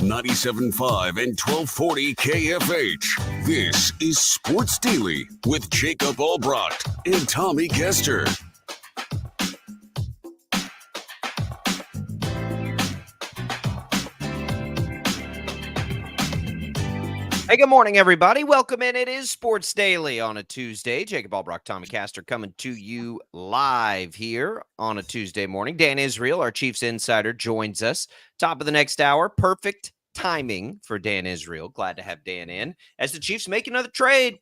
97.5 and 1240 KFH. This is Sports Daily with Jacob Albrocht and Tommy Kester. Hey, good morning, everybody. Welcome in. It is Sports Daily on a Tuesday. Jacob Albrocht, Tommy Kester coming to you live here on a Tuesday morning. Dan Israel, our Chiefs insider, joins us. Top of the next hour. Perfect timing for Dan Israel. Glad to have Dan in as the Chiefs make another trade.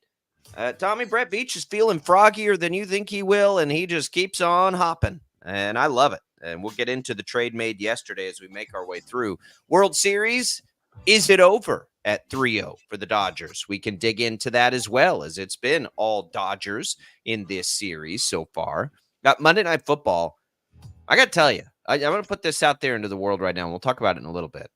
Tommy, Brett Veach is feeling froggier than you think he will, and he just keeps on hopping, and I love it. And we'll get into the trade made yesterday as we make our way through. World Series, is it over at 3-0 for the Dodgers? We can dig into that as well, as it's been all Dodgers in this series so far. Got Monday Night Football. I got to tell you, I'm going to put this out there into the world right now, and we'll talk about it in a little bit.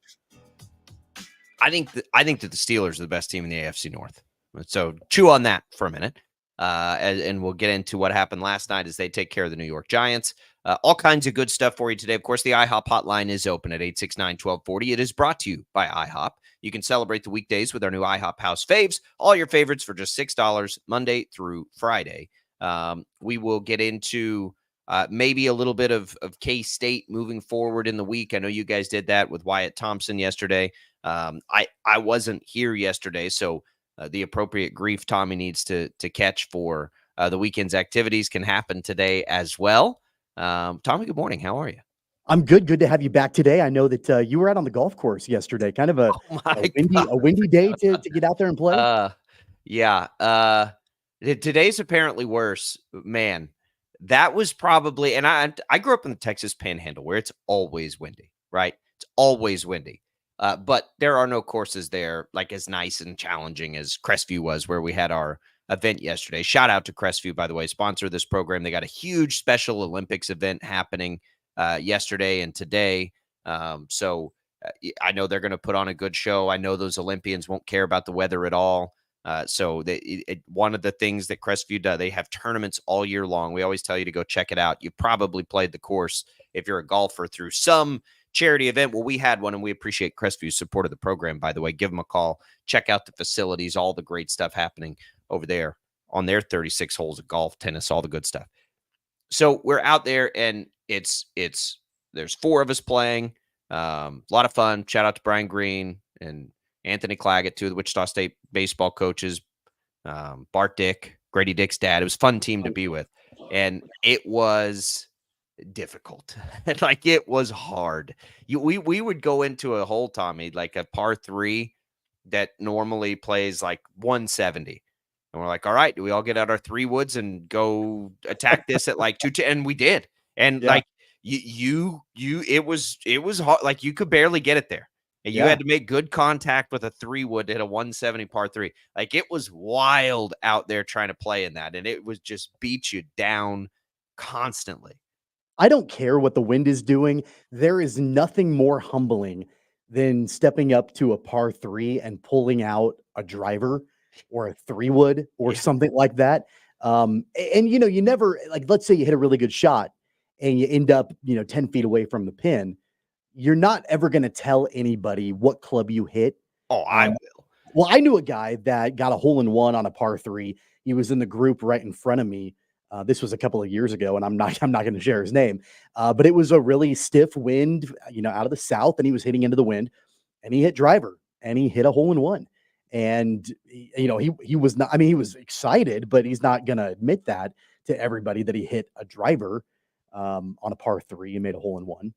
I think that the Steelers are the best team in the AFC North. So chew on that for a minute, and we'll get into what happened last night as they take care of the New York Giants. All kinds of good stuff for you today. Of course, the IHOP hotline is open at 869-1240. It is brought to you by IHOP. You can celebrate the weekdays with our new IHOP House Faves. All your favorites for just $6 Monday through Friday. We will get into maybe a little bit of K-State moving forward in the week. I know you guys did that with Wyatt Thompson yesterday. I wasn't here yesterday, so the appropriate grief Tommy needs to catch for the weekend's activities can happen today as well. Tommy, good morning. How are you? I'm good. Good to have you back today. I know that you were out on the golf course yesterday. Kind of a windy day to get out there and play. Yeah. Today's apparently worse. Man, that was probably, and I grew up in the Texas Panhandle where it's always windy, right? It's always windy. But there are no courses there like as nice and challenging as Crestview was, where we had our event yesterday. Shout out to Crestview, by the way, sponsor of this program. They got a huge Special Olympics event happening yesterday and today. So I know they're going to put on a good show. I know those Olympians won't care about the weather at all. So one of the things that Crestview does, they have tournaments all year long. We always tell you to go check it out. You probably played the course if you're a golfer through some charity event. Well, we had one, and we appreciate Crestview's support of the program, by the way. Give them a call. Check out the facilities, all the great stuff happening over there on their 36 holes of golf, tennis, all the good stuff. So we're out there, and there's four of us playing. A lot of fun. Shout out to Brian Green and Anthony Claggett, two of the Wichita State baseball coaches, Bart Dick, Grady Dick's dad. It was a fun team to be with, and it was difficult. Like, it was hard. We would go into a hole, Tommy, like a par 3 that normally plays like 170. And we're like, all right, do we all get out our 3 woods and go attack this at like 210? And we did. And like it was hard. Like, you could barely get it there. And you had to make good contact with a 3 wood to hit a 170 par 3. Like, it was wild out there trying to play in that. And it was just beat you down constantly. I don't care what the wind is doing. There is nothing more humbling than stepping up to a par 3 and pulling out a driver or a 3 wood or something like that. And you never, like, let's say you hit a really good shot and you end up, 10 feet away from the pin. You're not ever going to tell anybody what club you hit. Oh, I will. Well, I knew a guy that got a hole-in-one on a par 3. He was in the group right in front of me. This was a couple of years ago, and I'm not going to share his name. But it was a really stiff wind, out of the south, and he was hitting into the wind, and he hit driver, and he hit a hole-in-one. And he was not. I mean, he was excited, but he's not going to admit that to everybody that he hit a driver on a par 3 and made a hole-in-one.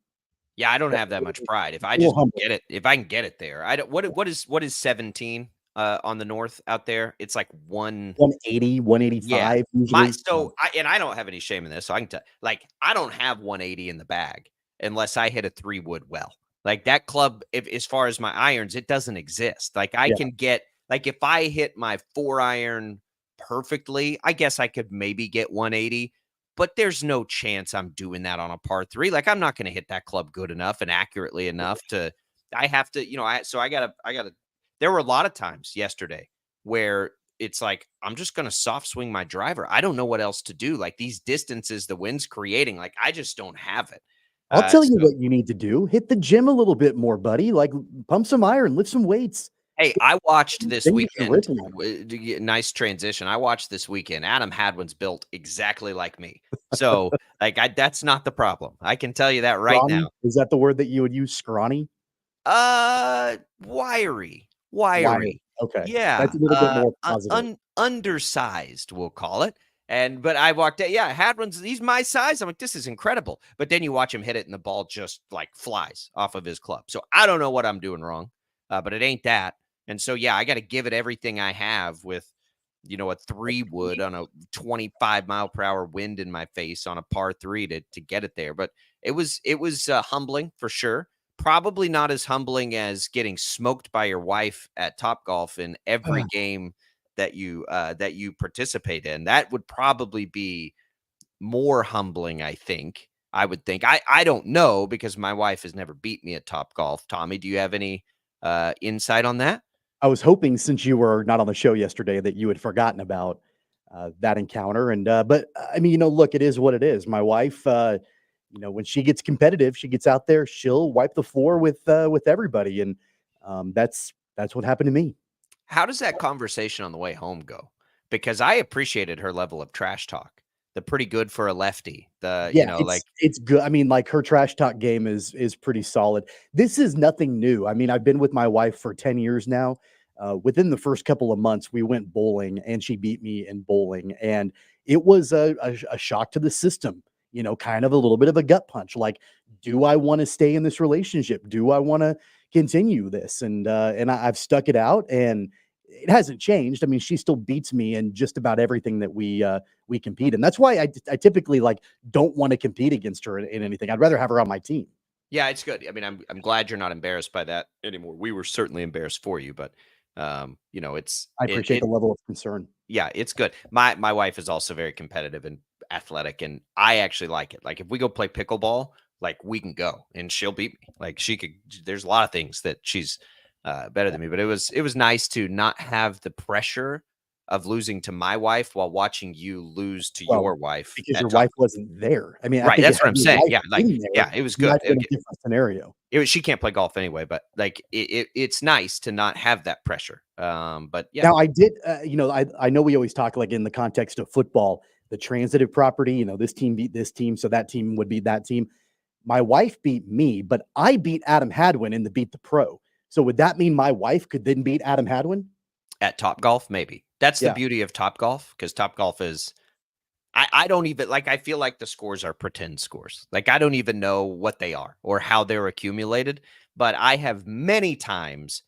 Yeah, I don't have that much pride. If I just get it, if I can get it there, I don't. What is 17 on the north out there? It's like 180, 185. Yeah. I don't have any shame in this. So I can tell. Like, I don't have 180 in the bag unless I hit a 3 wood well. Like, that club, as far as my irons, it doesn't exist. Like, I can get, like, if I hit my 4 iron perfectly, I guess I could maybe get 180. But there's no chance I'm doing that on a par 3. Like, I'm not going to hit that club good enough and accurately enough I have to, I got to, there were a lot of times yesterday where it's like, I'm just going to soft swing my driver. I don't know what else to do. Like, these distances the wind's creating, like, I just don't have it. I'll tell you So what you need to do. Hit the gym a little bit more, buddy. Like pump some iron, lift some weights. hey, I watched this Then you can rip weekend. one. Nice transition. I watched this weekend. Adam Hadwin's built exactly like me. So, like, that's not the problem. I can tell you that right Scrawny? now. Is that the word that you would use? Scrawny? Wiry, Wire. wiry. Okay. Yeah, That's a little bit more positive. undersized, we'll call it. But I walked out. Yeah, Hadwin's. He's my size. I'm like, this is incredible. But then you watch him hit it, and the ball just like flies off of his club. So I don't know what I'm doing wrong, but it ain't that. And so yeah, I got to give it everything I have with, a 3-wood on a 25-mile-per-hour wind in my face on a par 3 to get it there. But it was humbling for sure. Probably not as humbling as getting smoked by your wife at Topgolf in every game that you participate in. That would probably be more humbling, I think. I would think. I don't know because my wife has never beat me at Topgolf. Tommy, do you have any insight on that? I was hoping since you were not on the show yesterday that you had forgotten about that encounter. And but I mean, look, it is what it is. My wife, when she gets competitive, she gets out there, she'll wipe the floor with everybody, and that's what happened to me. How does that conversation on the way home go? Because I appreciated her level of trash talk. The pretty good for a lefty. Yeah, it's good. I mean, like her trash talk game is pretty solid. This is nothing new. I mean, I've been with my wife for 10 years now. Within the first couple of months, we went bowling and she beat me in bowling. And it was a shock to the system, kind of a little bit of a gut punch. Like, do I want to stay in this relationship? Do I want to continue this? And I've stuck it out and it hasn't changed. I mean, she still beats me in just about everything that we compete in. That's why I typically like don't want to compete against her in anything. I'd rather have her on my team. Yeah, it's good. I mean, I'm glad you're not embarrassed by that anymore. We were certainly embarrassed for you, but it's I it, appreciate it the level of concern. yeah, it's good. My wife is also very competitive and athletic, and I actually like it. Like if we go play pickleball, like we can go and she'll beat me. Like she could. There's a lot of things that she's better than me, but it was nice to not have the pressure of losing to my wife while watching you lose to Well, your wife because at your top. wife wasn't there. I mean, I Right, think that's what had I'm your saying. wife Yeah, like been there, yeah, it was it might good. have been a different scenario. She can't play golf anyway, but like it's nice to not have that pressure. But yeah, Now I did, I know we always talk like in the context of football, the transitive property, this team beat this team, so that team would beat that team. My wife beat me, but I beat Adam Hadwin in the Beat the Pro. So would that mean my wife could then beat Adam Hadwin? at Top Golf, maybe that's the Yeah. beauty of Top Golf because Top Golf is. I don't even like. I feel like the scores are pretend scores. Like I don't even know what they are or how they're accumulated. But I have many times,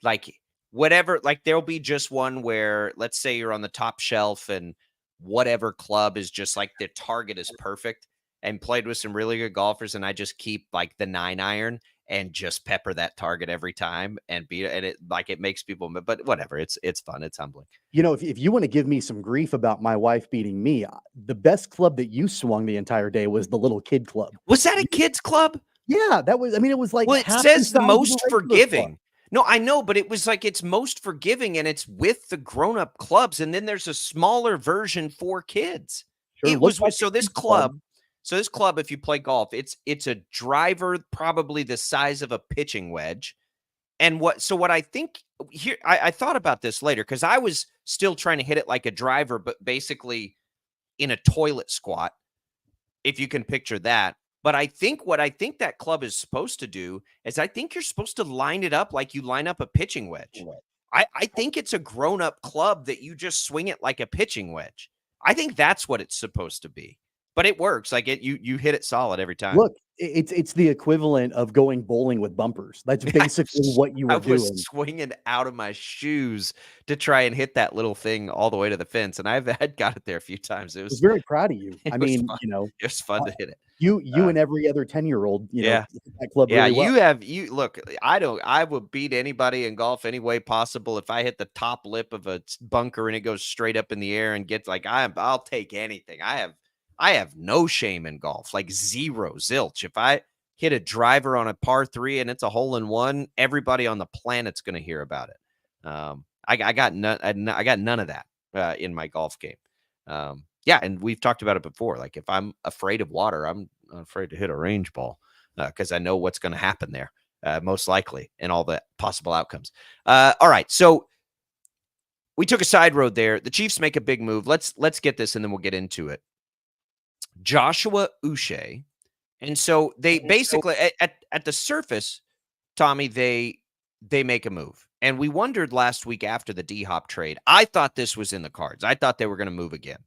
like whatever, like there'll be just one where let's say you're on the top shelf and whatever club is just like the target is perfect and played with some really good golfers, and I just keep like the 9-iron and just pepper that target every time and beat it. And it makes people, but whatever. It's fun. It's humbling. If you want to give me some grief about my wife beating me, the best club that you swung the entire day was the little kid club. Was that a kids club? Yeah, that was, I mean, it was like Well, it half says the size of a most regular club. forgiving. No, I know, but it was like it's most forgiving and it's with the grown-up clubs, and then there's a smaller version for kids. Sure, It looks was like so a this kid's club. club, if you play golf, it's a driver probably the size of a pitching wedge. And what I think here, I thought about this later because I was still trying to hit it like a driver, but basically in a toilet squat, if you can picture that. But what I think that club is supposed to do is I think you're supposed to line it up like you line up a pitching wedge. Right. I think it's a grown-up club that you just swing it like a pitching wedge. I think that's what it's supposed to be. But it works. Like you hit it solid every time. Look, it's the equivalent of going bowling with bumpers. That's basically what you I were was doing. swinging out of my shoes to try and hit that little thing all the way to the fence, and I've had got it there a few times. It I was was very proud of you. it I was mean, fun. It was fun to hit it. you Uh, and every other 10-year-old, yeah. hit that club Yeah, really well. you look, I would beat anybody in golf any way possible if I hit the top lip of a bunker and it goes straight up in the air and gets like I'll take anything. I have no shame in golf, like zero zilch. If I hit a driver on a par 3 and it's a hole in one, everybody on the planet's going to hear about it. I got none of that in my golf game. Yeah, and we've talked about it before. Like if I'm afraid of water, I'm not afraid to hit a range ball. because I know what's going to happen there, most likely, and all the possible outcomes. All right, so we took a side road there. The Chiefs make a big move. Let's get this, and then we'll get into it. Joshua Uche. And so they basically at the surface, Tommy, they make a move. And we wondered last week after the D-Hop trade. I thought this was in the cards. I thought they were going to move again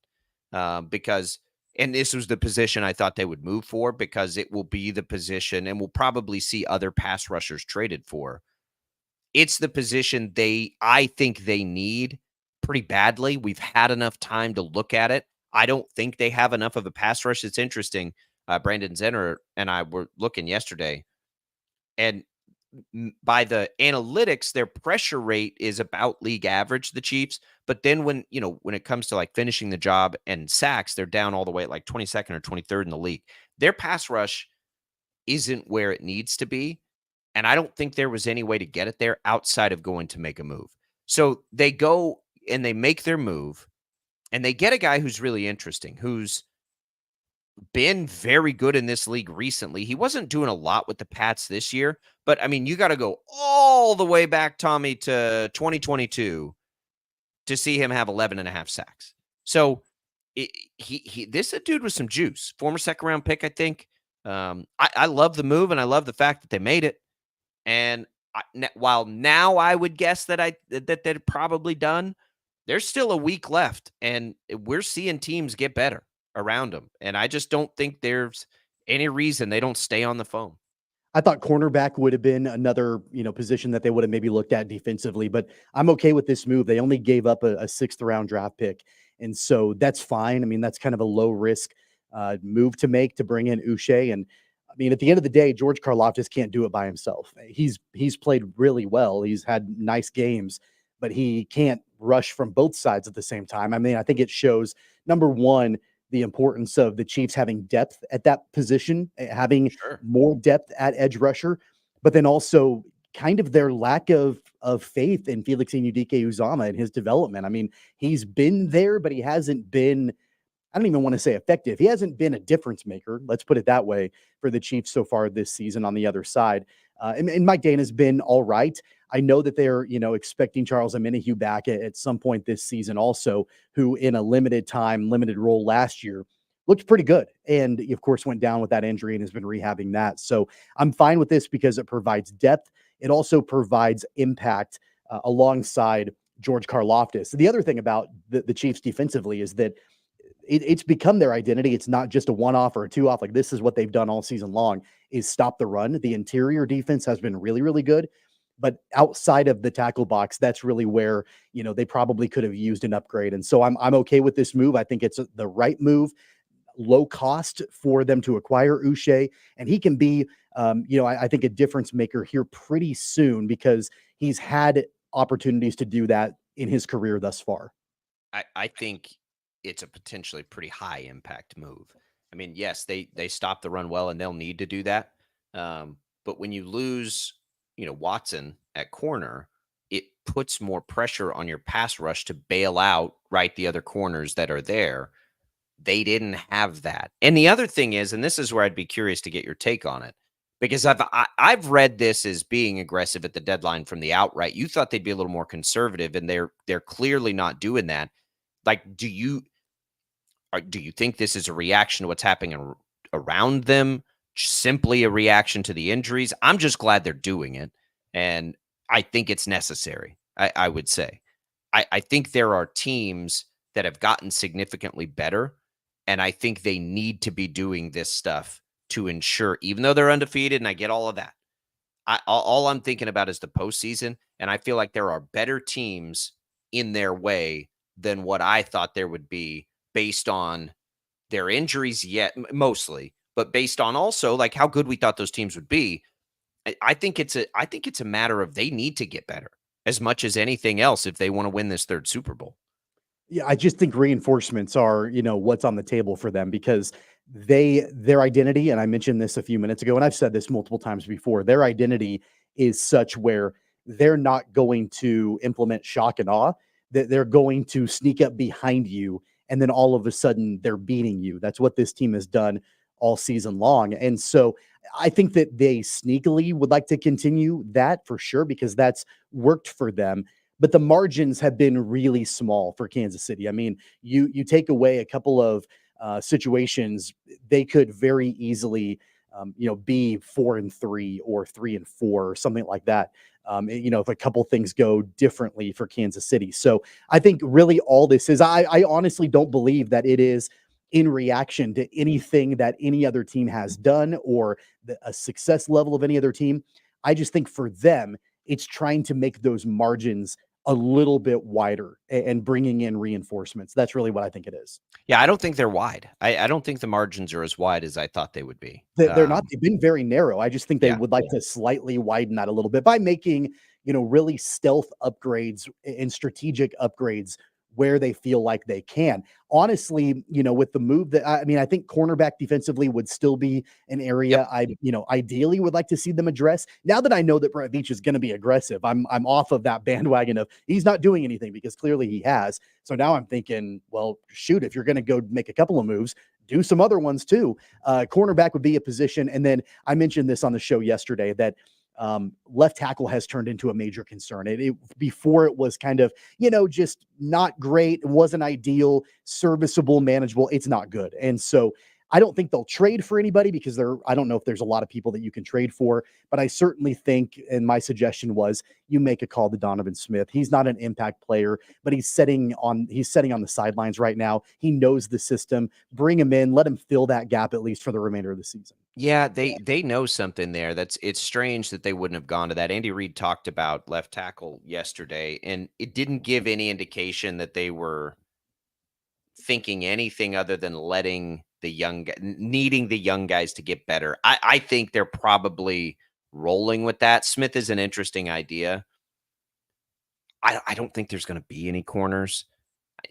because this was the position I thought they would move for, because it will be the position, and we'll probably see other pass rushers traded for. It's the position I think they need pretty badly. We've had enough time to look at it. I don't think they have enough of a pass rush. It's interesting. Brandon Zenner and I were looking yesterday, and by the analytics, their pressure rate is about league average, the Chiefs. But then when it comes to like finishing the job and sacks, they're down all the way at like 22nd or 23rd in the league. Their pass rush isn't where it needs to be. And I don't think there was any way to get it there outside of going to make a move. So they go and they make their move, and they get a guy who's really interesting, who's been very good in this league recently. He wasn't doing a lot with the Pats this year, but I mean, you got to go all the way back, Tommy, to 2022 to see him have 11.5 sacks. So this is a dude with some juice. Former second-round pick, I think. I love the move, and I love the fact that they made it. And while now I would guess that they're probably done, there's still a week left, and we're seeing teams get better around them. And I just don't think there's any reason they don't stay on the phone. I thought cornerback would have been another, position that they would have maybe looked at defensively, but I'm okay with this move. They only gave up a 6th round draft pick. And so that's fine. I mean, that's kind of a low risk move to make, to bring in Uche. And I mean, at the end of the day, George Karlaftis can't do it by himself. He's played really well. He's had nice games, but he can't rush from both sides at the same time. I mean, I think it shows, number one, the importance of the Chiefs having depth at that position, having more depth at edge rusher, but then also kind of their lack of faith in Felix Anudike-Uzomah and his development. I mean, he's been there, but he hasn't been, I don't even want to say effective. He hasn't been a difference maker, let's put it that way, for the Chiefs so far this season on the other side. And Mike Dana's been all right. I know that they're, expecting Charles Omenihu back at some point this season also, who in a limited role last year looked pretty good. And of course went down with that injury and has been rehabbing that. So I'm fine with this because it provides depth. It also provides impact alongside George Karlaftis. The other thing about the Chiefs defensively is that it's become their identity. It's not just a one-off or a two-off. Like, this is what they've done all season long, is stop the run. The interior defense has been really, really good. But outside of the tackle box, that's really where, they probably could have used an upgrade. And so I'm okay with this move. I think it's the right move, low cost for them to acquire Uche. And he can be, I think a difference maker here pretty soon, because he's had opportunities to do that in his career thus far. I think it's a potentially pretty high impact move. I mean, yes, they stop the run well, and they'll need to do that. But when you lose, Watson at corner, it puts more pressure on your pass rush to bail out, right, the other corners that are there. They didn't have that. And the other thing is, and this is where I'd be curious to get your take on it, because I've read this as being aggressive at the deadline from the outright. You thought they'd be a little more conservative, and they're clearly not doing that. Like, do you think this is a reaction to what's happening around them? Simply a reaction to the injuries? I'm just glad they're doing it, and I think it's necessary. I would say, I think there are teams that have gotten significantly better, and I think they need to be doing this stuff to ensure, even though they're undefeated, and I get all of that. All I'm thinking about is the postseason, and I feel like there are better teams in their way than what I thought there would be, based on their injuries mostly, but based on also like how good we thought those teams would be. I think it's a matter of they need to get better as much as anything else if they want to win this third Super Bowl. Yeah, I just think reinforcements are, what's on the table for them, because their identity, and I mentioned this a few minutes ago, and I've said this multiple times before, their identity is such where they're not going to implement shock and awe, that they're going to sneak up behind you, and then all of a sudden they're beating you. That's what this team has done all season long. And so I think that they sneakily would like to continue that for sure because that's worked for them. But the margins have been really small for Kansas City. I mean, you take away a couple of situations, they could very easily, be 4-3 or 3-4 or something like that. If a couple things go differently for Kansas City. So I think really all this is, I honestly don't believe that it is in reaction to anything that any other team has done or a success level of any other team. I just think for them, it's trying to make those margins a little bit wider and bringing in reinforcements. That's really what I think it is. Yeah, I don't think they're wide. I don't think the margins are as wide as I thought they would be. They're not. They've been very narrow. I just think they Yeah. would like to slightly widen that a little bit by making, really stealth upgrades and strategic upgrades where they feel like they can. Honestly, with the move that I think cornerback defensively would still be an area ideally would like to see them address. Now that I know that Brett Veach is going to be aggressive, I'm off of that bandwagon of he's not doing anything because clearly he has. So now I'm thinking, well, shoot, if you're going to go make a couple of moves, do some other ones too. Cornerback would be a position. And then I mentioned this on the show yesterday that left tackle has turned into a major concern. Before it was kind of, just not great. It wasn't ideal, serviceable, manageable. It's not good. And so I don't think they'll trade for anybody because I don't know if there's a lot of people that you can trade for, but I certainly think, and my suggestion was you make a call to Donovan Smith. He's not an impact player, but he's sitting on the sidelines right now. He knows the system. Bring him in, let him fill that gap at least for the remainder of the season. Yeah, they know something there. It's strange that they wouldn't have gone to that. Andy Reid talked about left tackle yesterday, and it didn't give any indication that they were thinking anything other than needing the young guys to get better. I think they're probably rolling with that. Smith is an interesting idea. I don't think there's going to be any corners.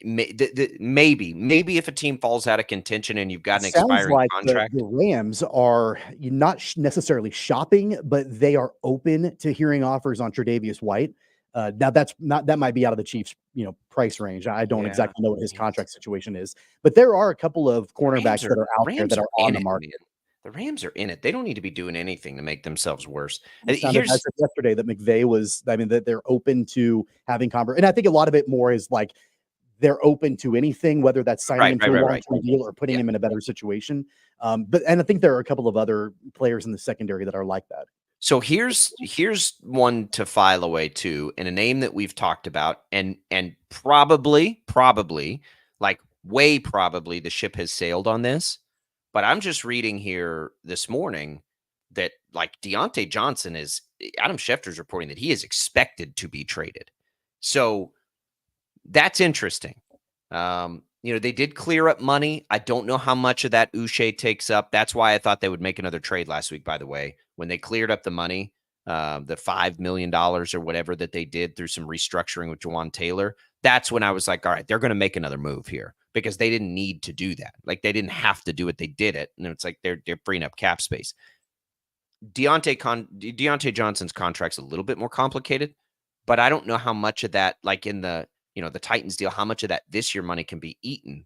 Maybe if a team falls out of contention and you've got an expiring contract. The Rams are not necessarily shopping, but they are open to hearing offers on Tre'Davious White. Now that might be out of the Chiefs, price range. I don't exactly know what his contract situation is, but there are a couple of cornerbacks that are out there that are on the market. The Rams are in it. They don't need to be doing anything to make themselves worse. Here's yesterday that McVay was, that they're open to having and I think a lot of it more is like they're open to anything, whether that's signing him to a long-term deal or putting him in a better situation. And I think there are a couple of other players in the secondary that are like that. So here's one to file away too, and a name that we've talked about, and probably, like way probably the ship has sailed on this. But I'm just reading here this morning that like Deontay Johnson Adam Schefter's reporting that he is expected to be traded. So that's interesting. They did clear up money. I don't know how much of that Uche takes up. That's why I thought they would make another trade last week, by the way, when they cleared up the money, the $5 million or whatever that they did through some restructuring with Jawan Taylor. That's when I was like, all right, they're going to make another move here because they didn't need to do that. Like they didn't have to do it. They did it. And it's like they're freeing up cap space. Deontay Johnson's contract's a little bit more complicated, but I don't know how much of that, like in the Titans deal, how much of that this year money can be eaten.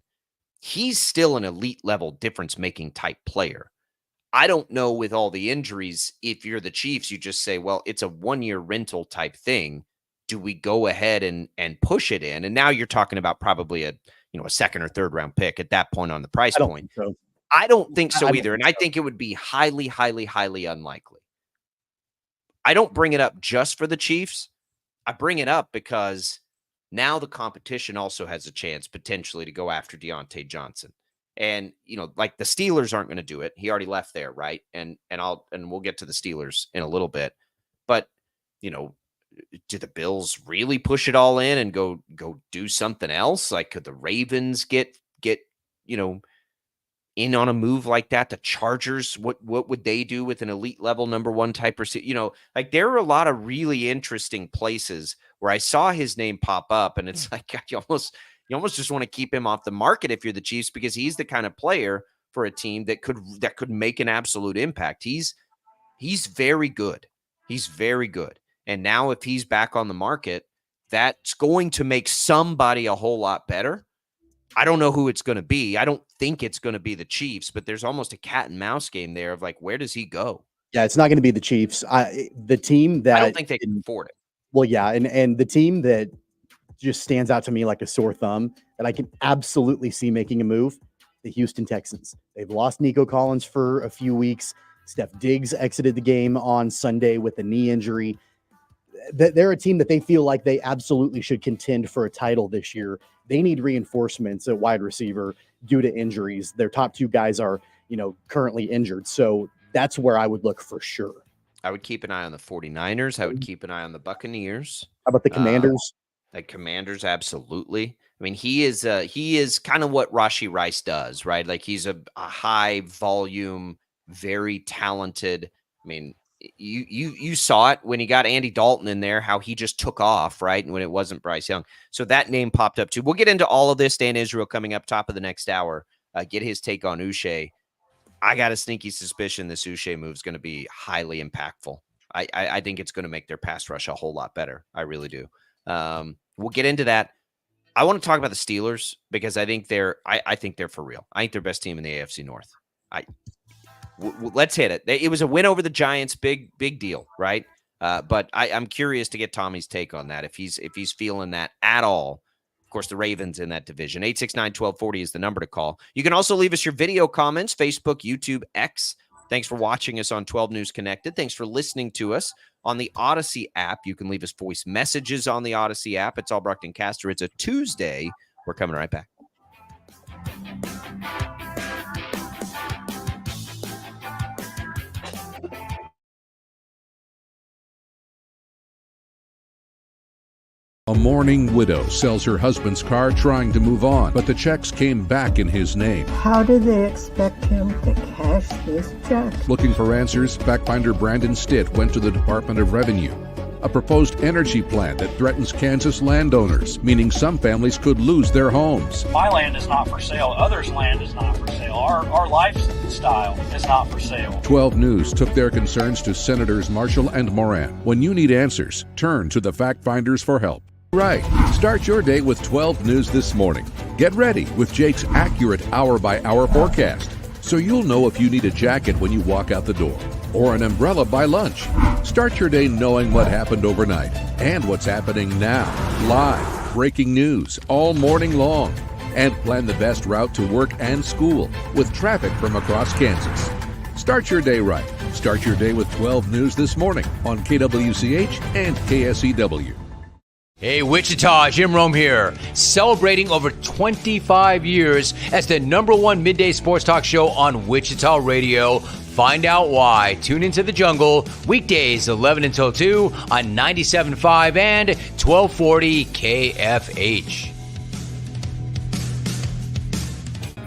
He's still an elite level difference making type player. I don't know with all the injuries, if you're the Chiefs, you just say, well, it's a 1-year rental type thing. Do we go ahead and push it in? And now you're talking about probably a second or third round pick at that point on the price point. I don't think so either. And I think it would be highly, highly, highly unlikely. I don't bring it up just for the Chiefs. I bring it up because now the competition also has a chance potentially to go after Deontay Johnson. And, like the Steelers aren't going to do it. He already left there, right? And we'll get to the Steelers in a little bit. But, do the Bills really push it all in and go do something else? Like, could the Ravens get in on a move like that? The Chargers, what would they do with an elite level number one type receiver? Like there are a lot of really interesting places where I saw his name pop up, and it's like, God, you almost just want to keep him off the market if you're the Chiefs, because he's the kind of player for a team that could make an absolute impact. He's very good. He's very good. And now if he's back on the market, that's going to make somebody a whole lot better. I don't know who it's going to be. I don't think it's going to be the Chiefs, but there's almost a cat and mouse game there of like, where does he go? Yeah, it's not going to be the Chiefs. The team that I don't think they can afford it. Well, yeah, and the team that just stands out to me like a sore thumb that I can absolutely see making a move, the Houston Texans. They've lost Nico Collins for a few weeks. Steph Diggs exited the game on Sunday with a knee injury. They're a team that they feel like they absolutely should contend for a title this year. They need reinforcements at wide receiver due to injuries. Their top two guys are, currently injured. So that's where I would look for sure. I would keep an eye on the 49ers. I would keep an eye on the Buccaneers. How about the Commanders? The Commanders, absolutely. I mean, he is kind of what Rashee Rice does, right? Like he's a high volume, very talented. I mean, you saw it when he got Andy Dalton in there, how he just took off, right? And when it wasn't Bryce Young. So that name popped up too. We'll get into all of this. Dan Israel coming up top of the next hour. Get his take on Uche. I got a sneaky suspicion this Uche move is going to be highly impactful. I think it's going to make their pass rush a whole lot better. I really do. We'll get into that. I want to talk about the Steelers because I think they're for real. I think they're best team in the AFC North. Let's hit it. It was a win over the Giants. Big deal, right? But I'm curious to get Tommy's take on that. If he's feeling that at all. Of course, the Ravens in that division. 869-1240 is the number to call. You can also leave us your video comments, Facebook, YouTube, X. Thanks for watching us on 12 News Connected. Thanks for listening to us on the Odyssey app. You can leave us voice messages on the Odyssey app. It's Albrecht and Caster. It's a Tuesday. We're coming right back. A mourning widow sells her husband's car trying to move on, but the checks came back in his name. How do they expect him to cash this check? Looking for answers, fact-finder Brandon Stitt went to the Department of Revenue. A proposed energy plan that threatens Kansas landowners, meaning some families could lose their homes. My land is not for sale. Others' land is not for sale. Our lifestyle is not for sale. 12 News took their concerns to Senators Marshall and Moran. When you need answers, turn to the fact-finders for help. Right. Start your day with 12 News this morning. Get ready with Jake's accurate hour-by-hour forecast, so you'll know if you need a jacket when you walk out the door or an umbrella by lunch. Start your day knowing what happened overnight and what's happening now. Live, breaking news all morning long. And plan the best route to work and school with traffic from across Kansas. Start your day right. Start your day with 12 News this morning on KWCH and KSEW. Hey, Wichita, Jim Rome here, celebrating over 25 years as the #1 midday sports talk show on Wichita Radio. Find out why. Tune into The Jungle, weekdays 11 until 2 on 97.5 and 1240 KFH.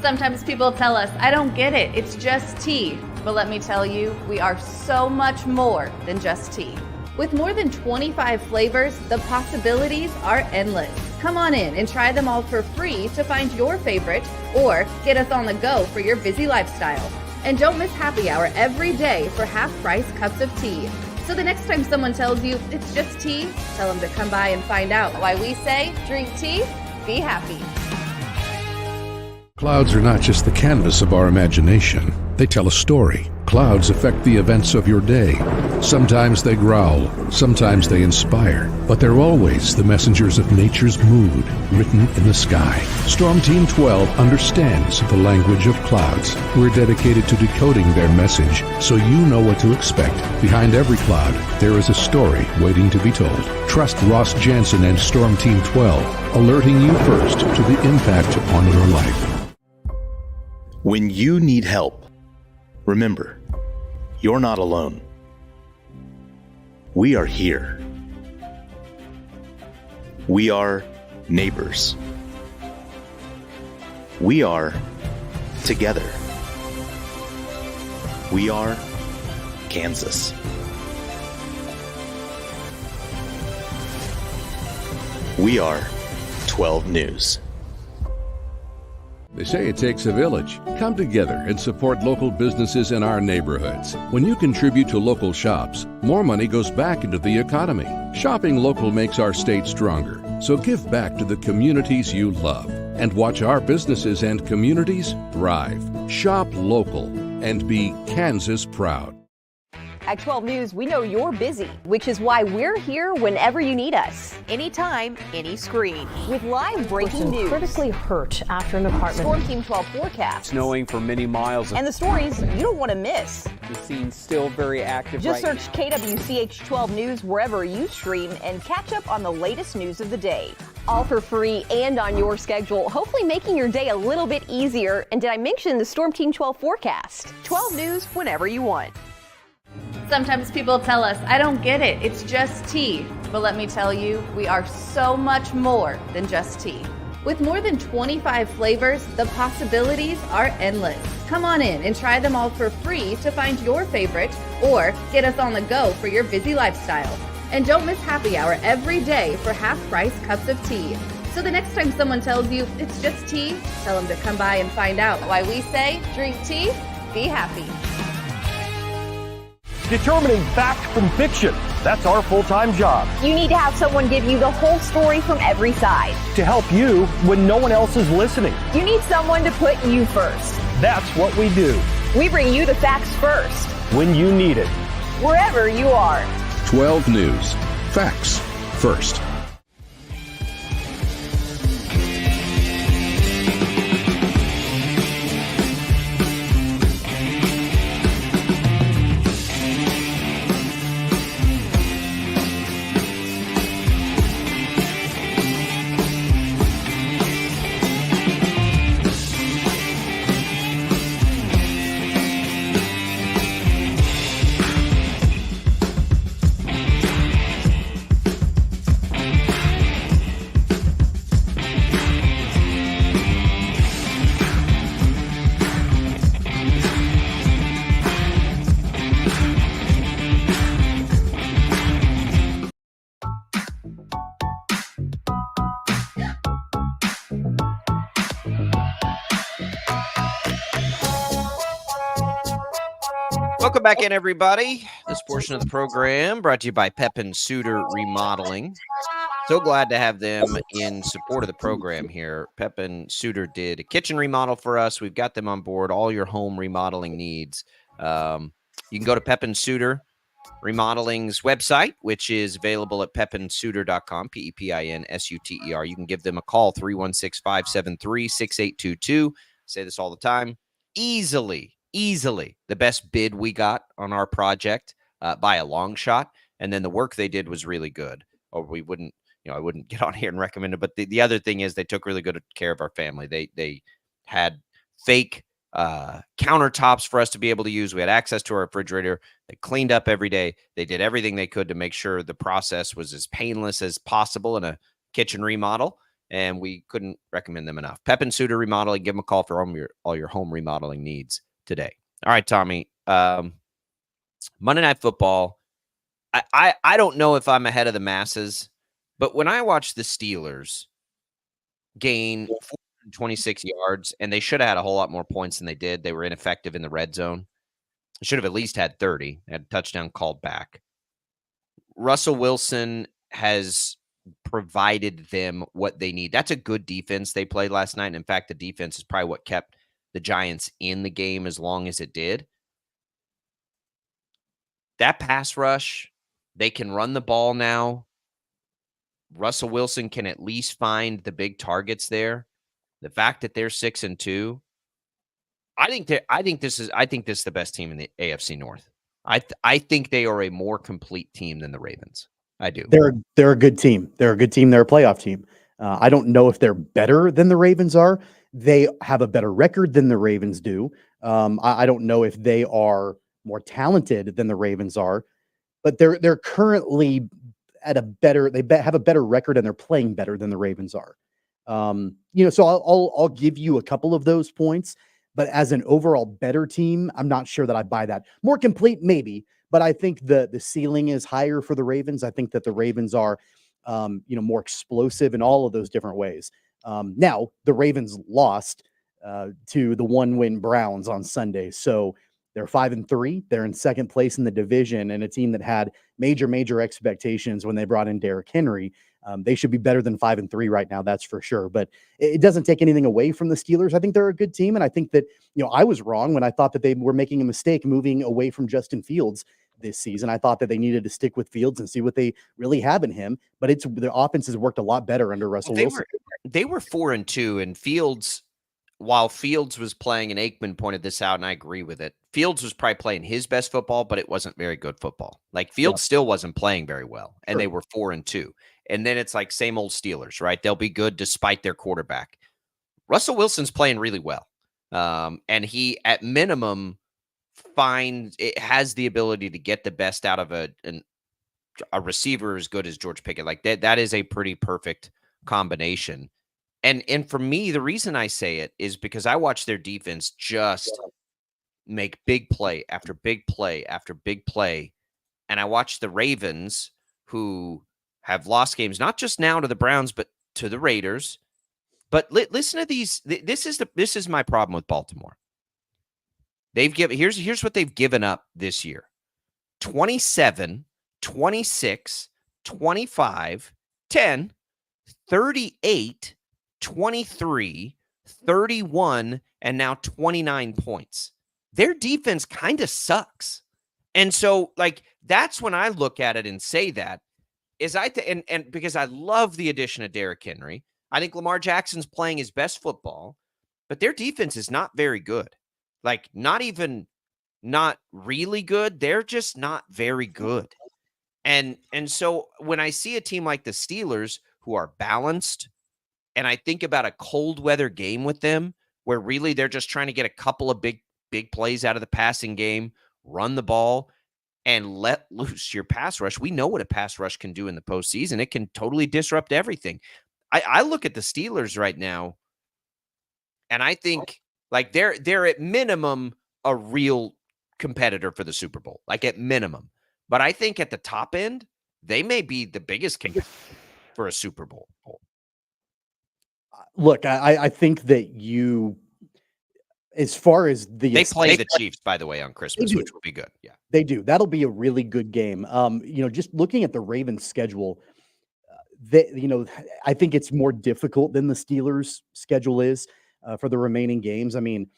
Sometimes people tell us, I don't get it, it's just tea. But let me tell you, we are so much more than just tea. With more than 25 flavors, the possibilities are endless. Come on in and try them all for free to find your favorite or get us on the go for your busy lifestyle. And don't miss happy hour every day for half-price cups of tea. So the next time someone tells you it's just tea, tell them to come by and find out why we say drink tea, be happy. Clouds are not just the canvas of our imagination. They tell a story. Clouds affect the events of your day. Sometimes they growl, sometimes they inspire, but they're always the messengers of nature's mood written in the sky. Storm Team 12 understands the language of clouds. We're dedicated to decoding their message so you know what to expect. Behind every cloud, there is a story waiting to be told. Trust Ross Jansen and Storm Team 12, alerting you first to the impact on your life. When you need help, remember, you're not alone. We are here. We are neighbors. We are together. We are Kansas. We are 12 News. They say it takes a village. Come together and support local businesses in our neighborhoods. When you contribute to local shops, more money goes back into the economy. Shopping local makes our state stronger. So give back to the communities you love. and watch our businesses and communities thrive. Shop local and be Kansas proud. At 12 News, we know you're busy, which is why we're here whenever you need us. Anytime, any screen. With live breaking news. Critically hurt after an apartment. Storm Team 12 forecast. Snowing for many miles. And the stories you don't want to miss. The scene's still very active. Just search KWCH 12 News wherever you stream and catch up on the latest news of the day. All for free and on your schedule, hopefully making your day a little bit easier. And did I mention the Storm Team 12 forecast? 12 News whenever you want. Sometimes people tell us, I don't get it, it's just tea. But let me tell you, we are so much more than just tea. With more than 25 flavors, the possibilities are endless. Come on in and try them all for free to find your favorite or get us on the go for your busy lifestyle. And don't miss happy hour every day for half-price cups of tea. So the next time someone tells you it's just tea, tell them to come by and find out why we say, drink tea, be happy. Determining fact from fiction. That's our full-time job. You need to have someone give you the whole story from every side. To help you when no one else is listening. You need someone to put you first. That's what we do. We bring you the facts first. When you need it. Wherever you are. 12 News. Facts first. Welcome back in, everybody. This portion of the program brought to you by Pepin Suter Remodeling. So glad to have them in support of the program here. Pepin Suter did a kitchen remodel for us. We've got them on board, all your home remodeling needs. You can go to Pepin Suter Remodeling's website, which is available at pepinsuter.com, Pepinsuter. You can give them a call, 316-573-6822. Say this all the time. Easily the best bid we got on our project by a long shot. And then the work they did was really good, or we wouldn't, I wouldn't get on here and recommend it. But the other thing is they took really good care of our family. They had fake countertops for us to be able to use. We had access to our refrigerator. They cleaned up every day. They did everything they could to make sure the process was as painless as possible in a kitchen remodel. And we couldn't recommend them enough. Pepin Suter Remodeling. Give them a call for all your home remodeling needs today. All right, Tommy. Monday Night Football. I don't know if I'm ahead of the masses, but when I watch the Steelers gain 426 yards, and they should have had a whole lot more points than they did. They were ineffective in the red zone. They should have at least had 30. They had a touchdown called back. Russell Wilson has provided them what they need. That's a good defense they played last night. And in fact, the defense is probably what kept the Giants in the game as long as it did. That pass rush, they can run the ball now. Russell Wilson can at least find the big targets there. The fact that they're 6-2, I think this is the best team in the AFC North. I think they are a more complete team than the Ravens. I do. They're a good team. They're a good team. They're a playoff team. I don't know if they're better than the Ravens are. They have a better record than the Ravens do. I don't know if they are more talented than the Ravens are, but they're currently at a better. Have a better record and they're playing better than the Ravens are. So I'll give you a couple of those points, but as an overall better team, I'm not sure that I buy that. More complete, maybe, but I think the ceiling is higher for the Ravens. I think that the Ravens are, more explosive in all of those different ways. Now the Ravens lost to the 1-win Browns on Sunday, so they're 5-3. They're in second place in the division, and a team that had major expectations when they brought in Derrick Henry. They should be better than 5-3 right now, that's for sure. But it doesn't take anything away from the Steelers. I think they're a good team, and I think that I was wrong when I thought that they were making a mistake moving away from Justin Fields this season. I thought that they needed to stick with Fields and see what they really have in him. But their offense has worked a lot better under Russell Wilson. They were 4-2, and Fields, while Fields was playing, and Aikman pointed this out, and I agree with it, Fields was probably playing his best football, but it wasn't very good football. Like, Fields still wasn't playing very well, and they were 4-2. And then it's like same old Steelers, right? They'll be good despite their quarterback. Russell Wilson's playing really well. And he, at minimum, has the ability to get the best out of a receiver as good as George Pickett. Like, that is a pretty perfect combination. And for me, the reason I say it is because I watch their defense just make big play after big play after big play. And I watch the Ravens, who have lost games, not just now to the Browns, but to the Raiders. But listen to these. This is my problem with Baltimore. Here's what they've given up this year: 27, 26, 25, 10, 38, 23, 31, and now 29 points. Their defense kind of sucks. And so, like, that's when I look at it and say that and because I love the addition of Derrick Henry. I think Lamar Jackson's playing his best football, but their defense is not very good. Like, not really good. They're just not very good. And so when I see a team like the Steelers, who are balanced, and I think about a cold weather game with them, where really they're just trying to get a couple of big plays out of the passing game, run the ball, and let loose your pass rush. We know what a pass rush can do in the postseason. It can totally disrupt everything. I look at the Steelers right now, and I think, like, they're at minimum a real competitor for the Super Bowl, like at minimum. But I think at the top end, they may be the biggest competitor for a Super Bowl. Look, I think that as far as they play the Chiefs, by the way, on Christmas, which will be good. Yeah, they do. That'll be a really good game. Just looking at the Ravens schedule, I think it's more difficult than the Steelers' schedule is for the remaining games. I mean,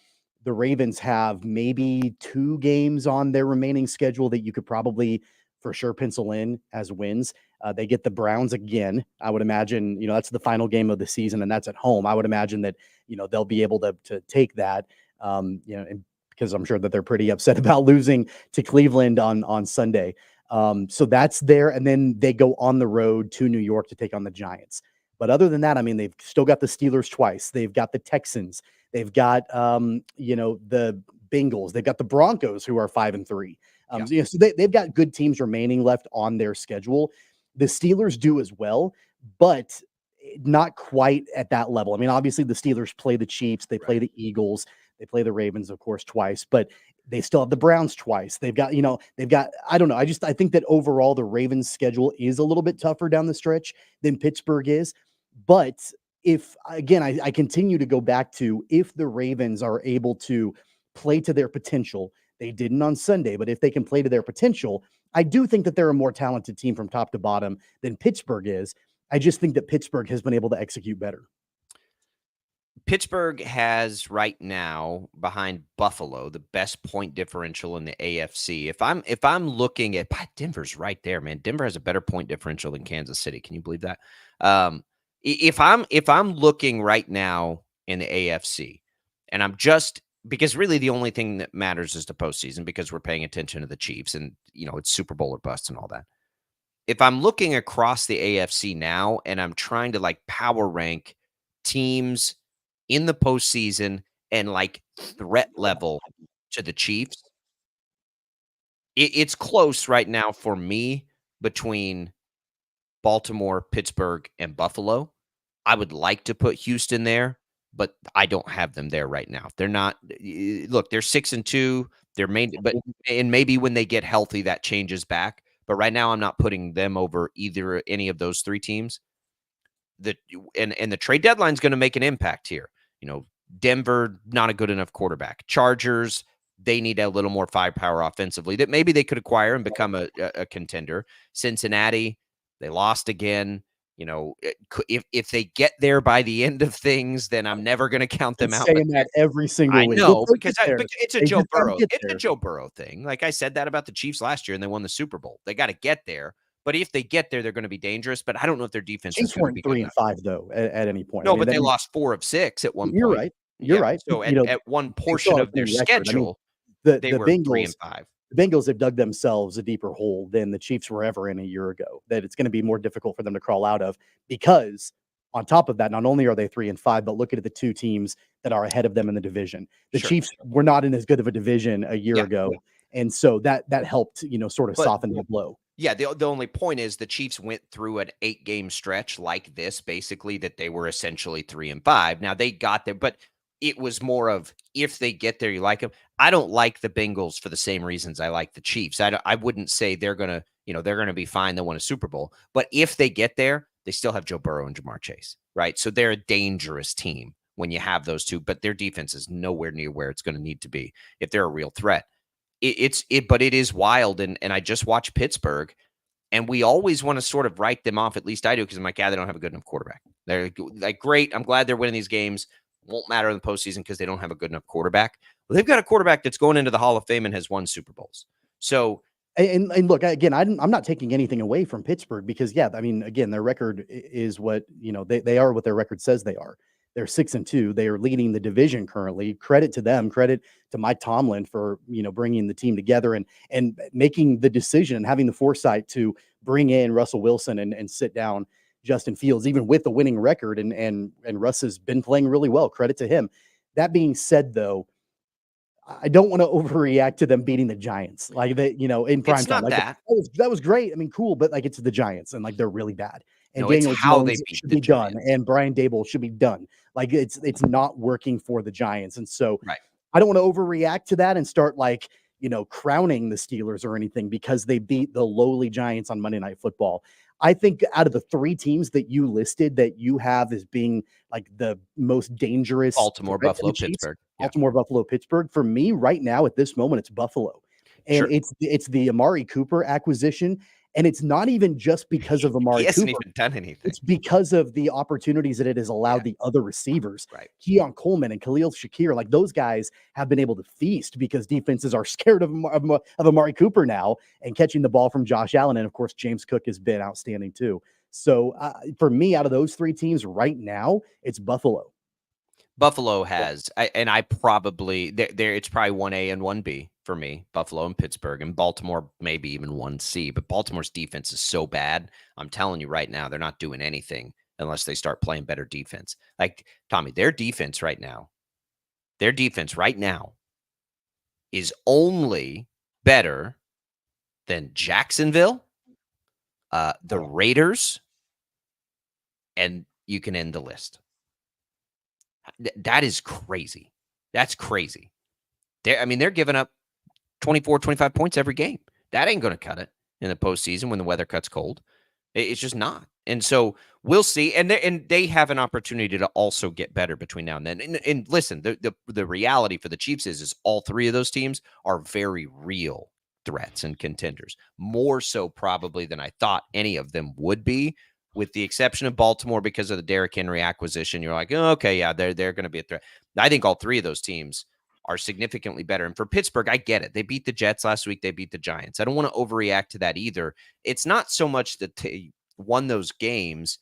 the Ravens have maybe 2 games on their remaining schedule that you could probably for sure pencil in as wins. They get the Browns again. I would imagine, that's the final game of the season, and that's at home. I would imagine that, they'll be able to take that, and because I'm sure that they're pretty upset about losing to Cleveland on Sunday. So that's there. And then they go on the road to New York to take on the Giants. But other than that, I mean, they've still got the Steelers twice. They've got the Texans. They've got, the Bengals. They've got the Broncos, who are 5-3. So they've got good teams remaining left on their schedule. The Steelers do as well, but not quite at that level. I mean, obviously the Steelers play the Chiefs. They play the Eagles. They play the Ravens, of course, twice, but they still have the Browns twice. They've got, I don't know. I think that overall the Ravens schedule is a little bit tougher down the stretch than Pittsburgh is. But if, again, I continue to go back to, if the Ravens are able to play to their potential, they didn't on Sunday, but if they can play to their potential, I do think that they're a more talented team from top to bottom than Pittsburgh is. I just think that Pittsburgh has been able to execute better. Pittsburgh has right now, behind Buffalo, the best point differential in the AFC. If I'm looking at Denver's right there, man. Denver has a better point differential than Kansas City. Can you believe that? If I'm looking right now in the AFC, and I'm just, because really the only thing that matters is the postseason, because we're paying attention to the Chiefs, and it's Super Bowl or bust and all that. If I'm looking across the AFC now and I'm trying to like power rank teams in the postseason and like threat level to the Chiefs, it's close right now for me between Baltimore, Pittsburgh, and Buffalo. I would like to put Houston there, but I don't have them there right now. They're not. Look, they're 6-2. They're maybe when they get healthy, that changes back. But right now, I'm not putting them over any of those 3 teams. And the trade deadline is going to make an impact here. Denver, not a good enough quarterback. Chargers, they need a little more firepower offensively that maybe they could acquire and become a contender. Cincinnati, they lost again. You know, if they get there by the end of things, then I'm never going to count them out. Saying that every single week. I know, because it's a They Joe just gotta Burrow. get It's there. a Joe Burrow thing. Like I said that about the Chiefs last year, and they won the Super Bowl. They got to get there. But if they get there, they're going to be dangerous. But I don't know if their defense is Chiefs going to weren't be good 3 and enough. 5 though at any point. No, I mean, but they lost 4 of 6 at one You're point. right. You're right. So You know, at one they portion still of have their the record. I mean, schedule, the they were 3 and Bengals 5. The Bengals have dug themselves a deeper hole than the Chiefs were ever in a year ago, that it's going to be more difficult for them to crawl out of, because on top of that, not only are they 3 and 5, but look at the 2 teams that are ahead of them in the division. The Sure. Chiefs were not in as good of a division a year ago. And so that helped, sort of soften the blow. Yeah, the only point is the Chiefs went through an 8-game stretch like this, basically, that they were essentially 3 and 5. Now they got there, but it was more of, if they get there, you like them. I don't like the Bengals for the same reasons I like the Chiefs. I wouldn't say they're gonna be fine. They'll win a Super Bowl, but if they get there, they still have Joe Burrow and Jamar Chase, right? So they're a dangerous team when you have those two, but their defense is nowhere near where it's going to need to be if they're a real threat. But it is wild, and I just watched Pittsburgh, and we always want to sort of write them off. At least I do, because I'm like, yeah, they don't have a good enough quarterback. They're like, great. I'm glad they're winning these games. Won't matter in the postseason because they don't have a good enough quarterback. Well, they've got a quarterback that's going into the Hall of Fame and has won Super Bowls. So, and look, again, I'm not taking anything away from Pittsburgh, because, yeah, I mean, again, their record is what, they are what their record says they are. They're 6-2. They are leading the division currently. Credit to them. Credit to Mike Tomlin for, bringing the team together and making the decision and having the foresight to bring in Russell Wilson and sit down Justin Fields, even with the winning record. And Russ has been playing really well. Credit to him. That being said, though, I don't want to overreact to them beating the Giants, like they, in prime time. Like that was great. I mean, cool, but like, it's the Giants, and like they're really bad. And no, Daniel Jones they should be done, and Brian Dable should be done. Like it's not working for the Giants, and so I don't want to overreact to that and start crowning the Steelers or anything because they beat the lowly Giants on Monday Night Football. I think out of the 3 teams that you listed that you have as being like the most dangerous, Baltimore, Buffalo, Pittsburgh. Baltimore, Buffalo, Pittsburgh. For me, right now at this moment, it's Buffalo, and it's the Amari Cooper acquisition, and it's not even just because of Amari Cooper. He hasn't even done anything. It's because of the opportunities that it has allowed the other receivers, right? Keon Coleman and Khalil Shakir, like those guys have been able to feast because defenses are scared of Amari Cooper now, and catching the ball from Josh Allen, and of course James Cook has been outstanding too. So for me, out of those 3 teams right now, it's Buffalo. Buffalo has, and I probably there. It's probably 1A and 1B for me. Buffalo and Pittsburgh, and Baltimore maybe even 1C. But Baltimore's defense is so bad. I'm telling you right now, they're not doing anything unless they start playing better defense. Like Tommy, their defense right now is only better than Jacksonville, the Raiders, and you can end the list. That is crazy. That's crazy. They're giving up 24, 25 points every game. That ain't going to cut it in the postseason when the weather cuts cold. It's just not. And so we'll see. And they have an opportunity to also get better between now and then. And listen, the reality for the Chiefs is all 3 of those teams are very real threats and contenders, more so probably than I thought any of them would be. With the exception of Baltimore because of the Derrick Henry acquisition, you're like, oh, okay, yeah, they're going to be a threat. I think all 3 of those teams are significantly better. And for Pittsburgh, I get it. They beat the Jets last week. They beat the Giants. I don't want to overreact to that either. It's not so much that they won those games.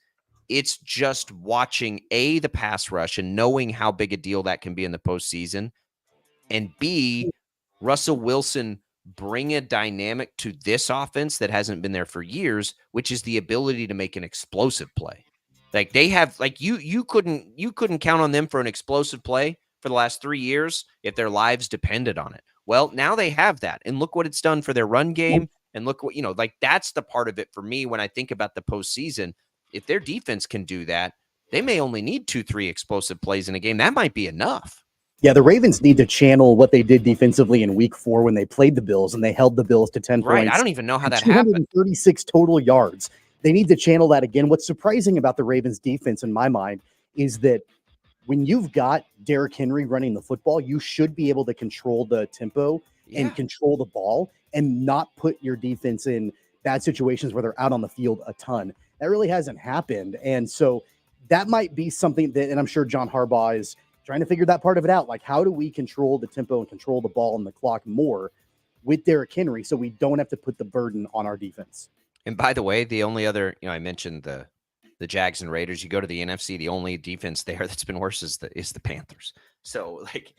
It's just watching, A, the pass rush and knowing how big a deal that can be in the postseason, and B, Russell Wilson bring a dynamic to this offense that hasn't been there for years, which is the ability to make an explosive play. Like they have, like you couldn't count on them for an explosive play for the last 3 years if their lives depended on it. Well, now they have that, and look what it's done for their run game, and look what, like that's the part of it for me when I think about the postseason. If their defense can do that, they may only need 2-3 explosive plays in a game. That might be enough. Yeah, the Ravens need to channel what they did defensively in week 4 when they played the Bills and they held the Bills to 10 points. I don't even know how that happened. 236 total yards. They need to channel that again. What's surprising about the Ravens defense in my mind is that when you've got Derrick Henry running the football, you should be able to control the tempo and control the ball and not put your defense in bad situations where they're out on the field a ton. That really hasn't happened. And so that might be something that, and I'm sure John Harbaugh is trying to figure that part of it out. Like, how do we control the tempo and control the ball and the clock more with Derrick Henry so we don't have to put the burden on our defense? And by the way, the only other, I mentioned the Jags and Raiders. You go to the NFC, the only defense there that's been worse is the Panthers. So, like,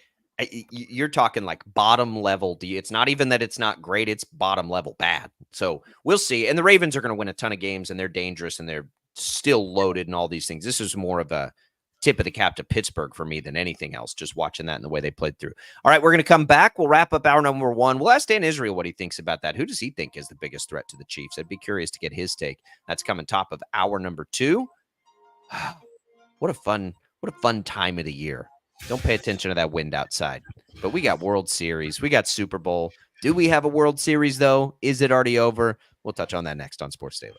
you're talking like bottom level. It's not even that it's not great. It's bottom level bad. So we'll see. And the Ravens are going to win a ton of games, and they're dangerous, and they're still loaded and all these things. This is more of a tip of the cap to Pittsburgh for me than anything else, just watching that and the way they played through. All right, we're going to come back. We'll wrap up hour number 1. We'll ask Dan Israel what he thinks about that. Who does he think is the biggest threat to the Chiefs? I'd be curious to get his take. That's coming top of hour number 2. What a fun time of the year. Don't pay attention to that wind outside. But we got World Series. We got Super Bowl. Do we have a World Series, though? Is it already over? We'll touch on that next on Sports Daily.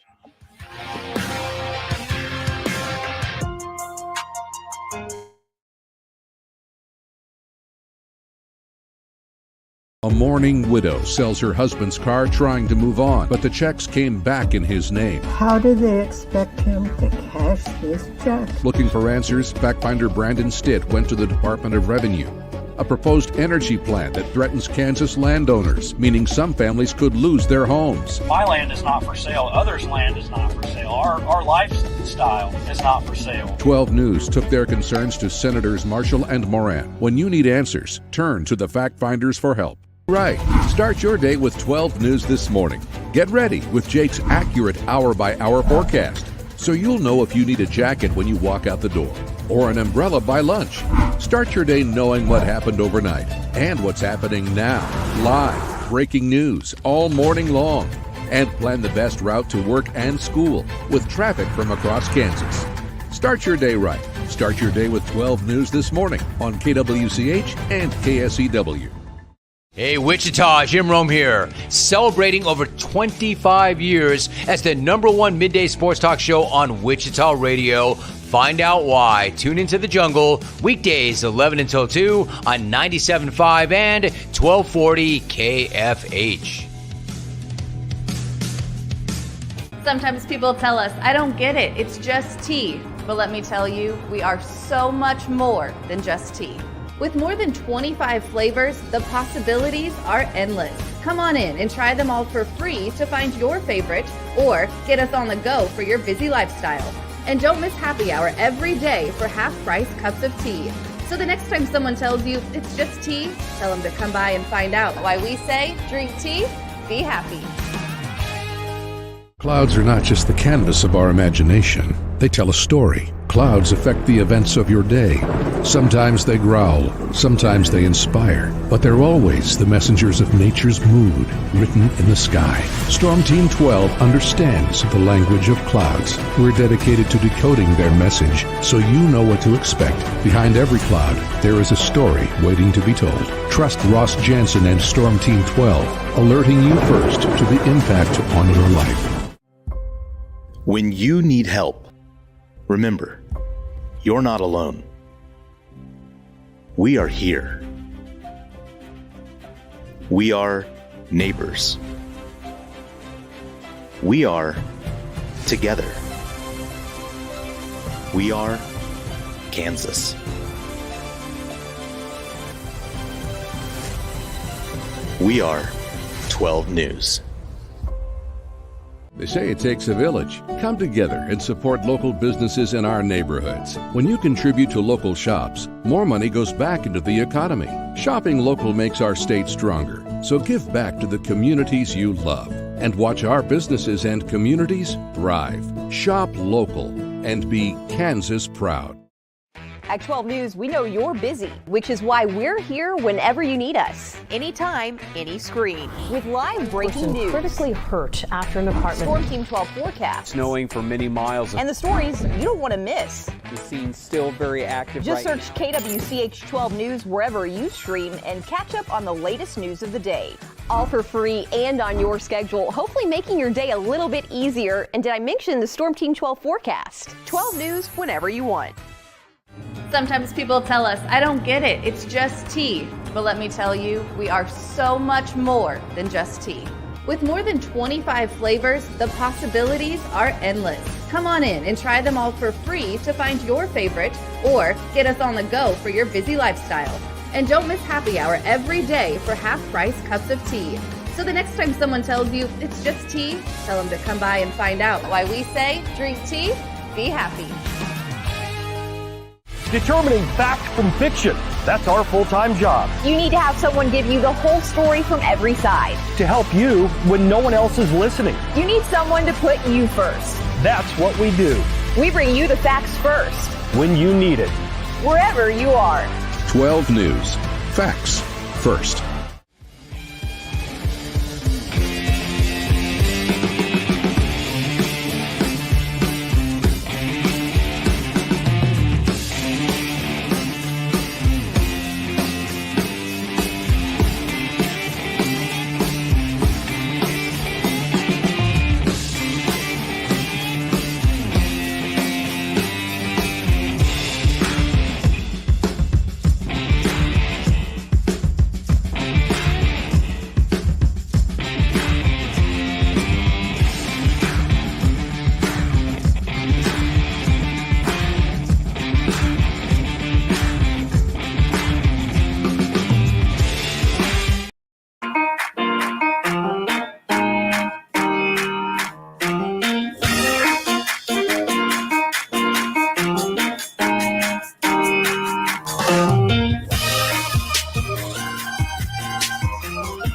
A mourning widow sells her husband's car trying to move on, but the checks came back in his name. How do they expect him to cash this check? Looking for answers, fact finder Brandon Stitt went to the Department of Revenue. A proposed energy plan that threatens Kansas landowners, meaning some families could lose their homes. My land is not for sale. Others' land is not for sale. Our lifestyle is not for sale. 12 News took their concerns to Senators Marshall and Moran. When you need answers, turn to the fact finders for help. Right. Start your day with 12 News this morning. Get ready with Jake's accurate hour-by-hour forecast, so you'll know if you need a jacket when you walk out the door or an umbrella by lunch. Start your day knowing what happened overnight and what's happening now. Live, breaking news all morning long. And plan the best route to work and school with traffic from across Kansas. Start your day right. Start your day with 12 News this morning on KWCH and KSEW. Hey, Wichita, Jim Rome here, celebrating over 25 years as the #1 midday sports talk show on Wichita Radio. Find out why. Tune into The Jungle, weekdays 11 until 2 on 97.5 and 1240 KFH. Sometimes people tell us, I don't get it, it's just tea. But let me tell you, we are so much more than just tea. With more than 25 flavors, the possibilities are endless. Come on in and try them all for free to find your favorite or get us on the go for your busy lifestyle. And don't miss happy hour every day for half-price cups of tea. So the next time someone tells you it's just tea, tell them to come by and find out why we say drink tea, be happy. Clouds are not just the canvas of our imagination. They tell a story. Clouds affect the events of your day. Sometimes they growl, sometimes they inspire, but they're always the messengers of nature's mood written in the sky. Storm Team 12 understands the language of clouds. We're dedicated to decoding their message so you know what to expect. Behind every cloud, there is a story waiting to be told. Trust Ross Jansen and Storm Team 12, alerting you first to the impact on your life. When you need help, remember, you're not alone. We are here. We are neighbors. We are together. We are Kansas. We are 12 News. They say it takes a village. Come together and support local businesses in our neighborhoods. When you contribute to local shops, more money goes back into the economy. Shopping local makes our state stronger. So give back to the communities you love and watch our businesses and communities thrive. Shop local and be Kansas proud. At 12 News, we know you're busy, which is why we're here whenever you need us. Anytime, any screen. With live breaking news. Critically hurt after an apartment. Storm Team 12 forecast. Snowing for many miles. And the stories you don't want to miss. The scene's still very active. Just search KWCH 12 News wherever you stream and catch up on the latest news of the day. All for free and on your schedule, hopefully making your day a little bit easier. And did I mention the Storm Team 12 forecast? 12 News whenever you want. Sometimes people tell us, I don't get it, it's just tea. But let me tell you, we are so much more than just tea. With more than 25 flavors, the possibilities are endless. Come on in and try them all for free to find your favorite or get us on the go for your busy lifestyle. And don't miss happy hour every day for half-price cups of tea. So the next time someone tells you it's just tea, tell them to come by and find out why we say, drink tea, be happy. Determining fact from fiction. That's our full-time job. You need to have someone give you the whole story from every side. To help you when no one else is listening. You need someone to put you first. That's what we do. We bring you the facts first. When you need it. Wherever you are. 12 News. Facts first.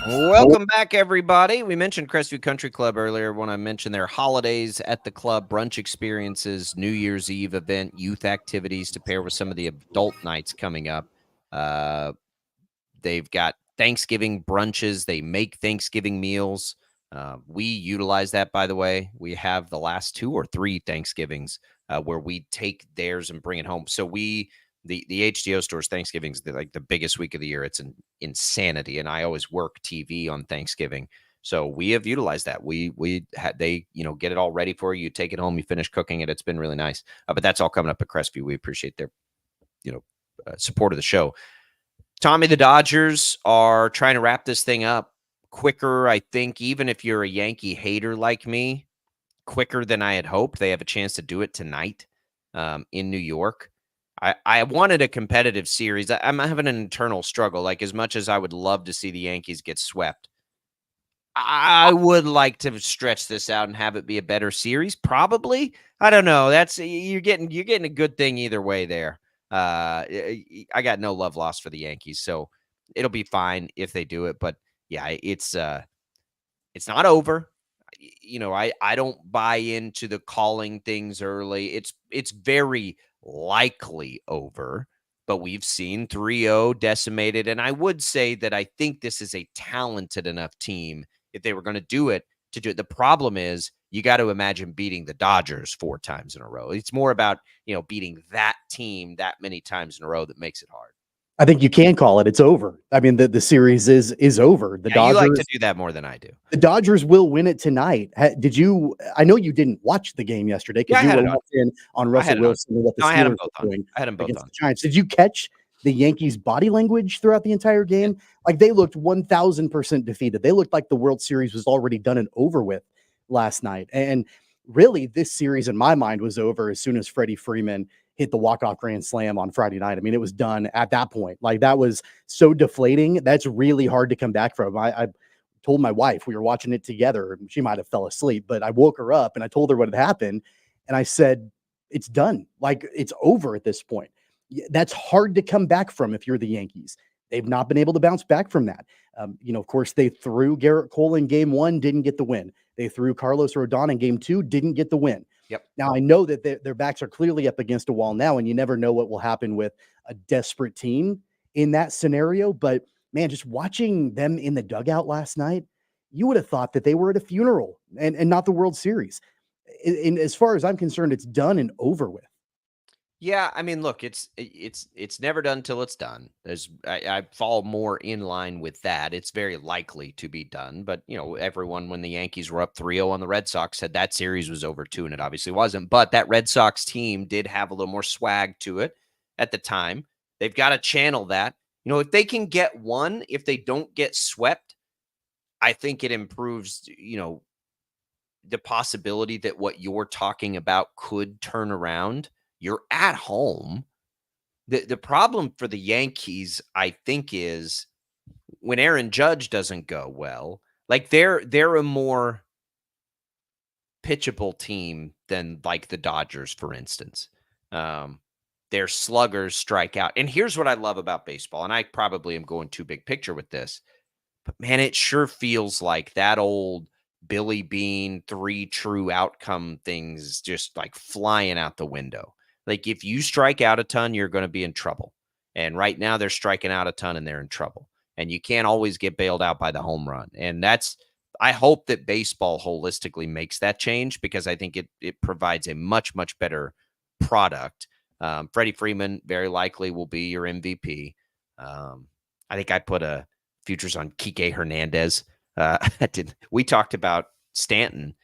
Welcome back, everybody. We mentioned Crestview Country Club earlier when I mentioned their holidays at the club, brunch experiences, New Year's Eve event, youth activities to pair with some of the adult nights coming up. They've got Thanksgiving brunches. They make Thanksgiving meals. We utilize that, by the way. We have the last 2 or 3 Thanksgivings where we take theirs and bring it home. So the HDO stores, Thanksgiving's like the biggest week of the year. It's an insanity. And I always work TV on Thanksgiving. So we have utilized that. They get it all ready for you. You take it home, you finish cooking it. It's been really nice. But that's all coming up at Crestview. We appreciate their, support of the show. Tommy, the Dodgers are trying to wrap this thing up quicker. I think even if you're a Yankee hater like me, quicker than I had hoped. They have a chance to do it tonight in New York. I wanted a competitive series. I'm having an internal struggle. Like, as much as I would love to see the Yankees get swept, I would like to stretch this out and have it be a better series. Probably. I don't know. You're getting a good thing either way there. I got no love lost for the Yankees, so it'll be fine if they do it. But yeah, it's not over. I don't buy into the calling things early. It's very likely over, but we've seen 3-0 decimated. And I would say that I think this is a talented enough team if they were going to do it. The problem is you got to imagine beating the Dodgers 4 times in a row. It's more about, beating that team that many times in a row that makes it hard. I think you can call it. It's over. I mean, the series is over. The Dodgers, you like to do that more than I do. The Dodgers will win it tonight. Did you? I know you didn't watch the game yesterday because you were locked in on Russell Wilson and what the Steelers were doing. I had them both on. The Giants. Did you catch the Yankees' body language throughout the entire game? Like, they looked 1,000% defeated. They looked like the World Series was already done and over with last night. And really, this series in my mind was over as soon as Freddie Freeman hit the walk-off grand slam on Friday night. I mean, it was done at that point. Like, that was so deflating. That's really hard to come back from. I told my wife, we were watching it together. She might have fell asleep, but I woke her up and I told her what had happened. And I said, it's done. Like, it's over at this point. That's hard to come back from if you're the Yankees. They've not been able to bounce back from that. Of course, they threw Garrett Cole in game 1, didn't get the win. They threw Carlos Rodon in game 2, didn't get the win. Yep. Now, I know that their backs are clearly up against a wall now, and you never know what will happen with a desperate team in that scenario. But, man, just watching them in the dugout last night, you would have thought that they were at a funeral and not the World Series. And as far as I'm concerned, it's done and over with. Yeah, I mean, look, it's never done till it's done. I fall more in line with that. It's very likely to be done, but everyone, when the Yankees were up 3-0 on the Red Sox, said that series was over too, and it obviously wasn't. But that Red Sox team did have a little more swag to it. at the time. They've got to channel that. If they can get one, if they don't get swept, I think it improves, the possibility that what you're talking about could turn around. You're at home. The problem for the Yankees, I think, is when Aaron Judge doesn't go well, like they're a more pitchable team than like the Dodgers, for instance. Their sluggers strike out. And here's what I love about baseball, and I probably am going too big picture with this, but man, it sure feels like that old Billy Bean 3 true outcome things just like flying out the window. Like if you strike out a ton, you're going to be in trouble. And right now they're striking out a ton and they're in trouble. And you can't always get bailed out by the home run. And I hope that baseball holistically makes that change, because I think it provides a much, much better product. Freddie Freeman very likely will be your MVP. I think I put a futures on Kike Hernandez. We talked about Stanton.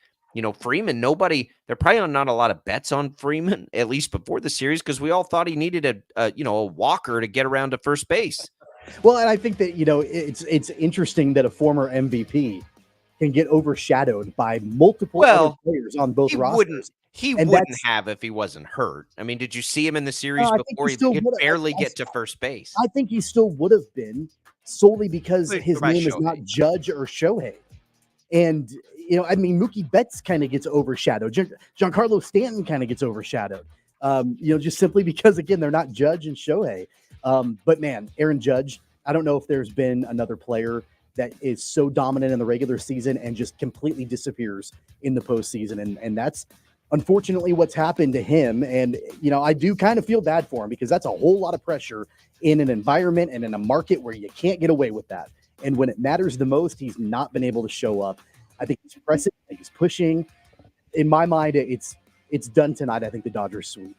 Freeman, there probably not a lot of bets on Freeman, at least before the series, because we all thought he needed a walker to get around to first base. Well, and I think that, it's interesting that a former MVP can get overshadowed by multiple other players on both rosters. He wouldn't have if he wasn't hurt. I mean, did you see him in the series before he could barely get to first base? I think he still would have been, solely because his name is not Judge or Shohei. And, Mookie Betts kind of gets overshadowed. Giancarlo Stanton kind of gets overshadowed, just simply because, again, they're not Judge and Shohei. But, man, Aaron Judge, I don't know if there's been another player that is so dominant in the regular season and just completely disappears in the postseason. And that's unfortunately what's happened to him. And, I do kind of feel bad for him, because that's a whole lot of pressure in an environment and in a market where you can't get away with that. And when it matters the most, he's not been able to show up. I think he's pressing, I think he's pushing. In my mind, it's done tonight. I think the Dodgers sweep.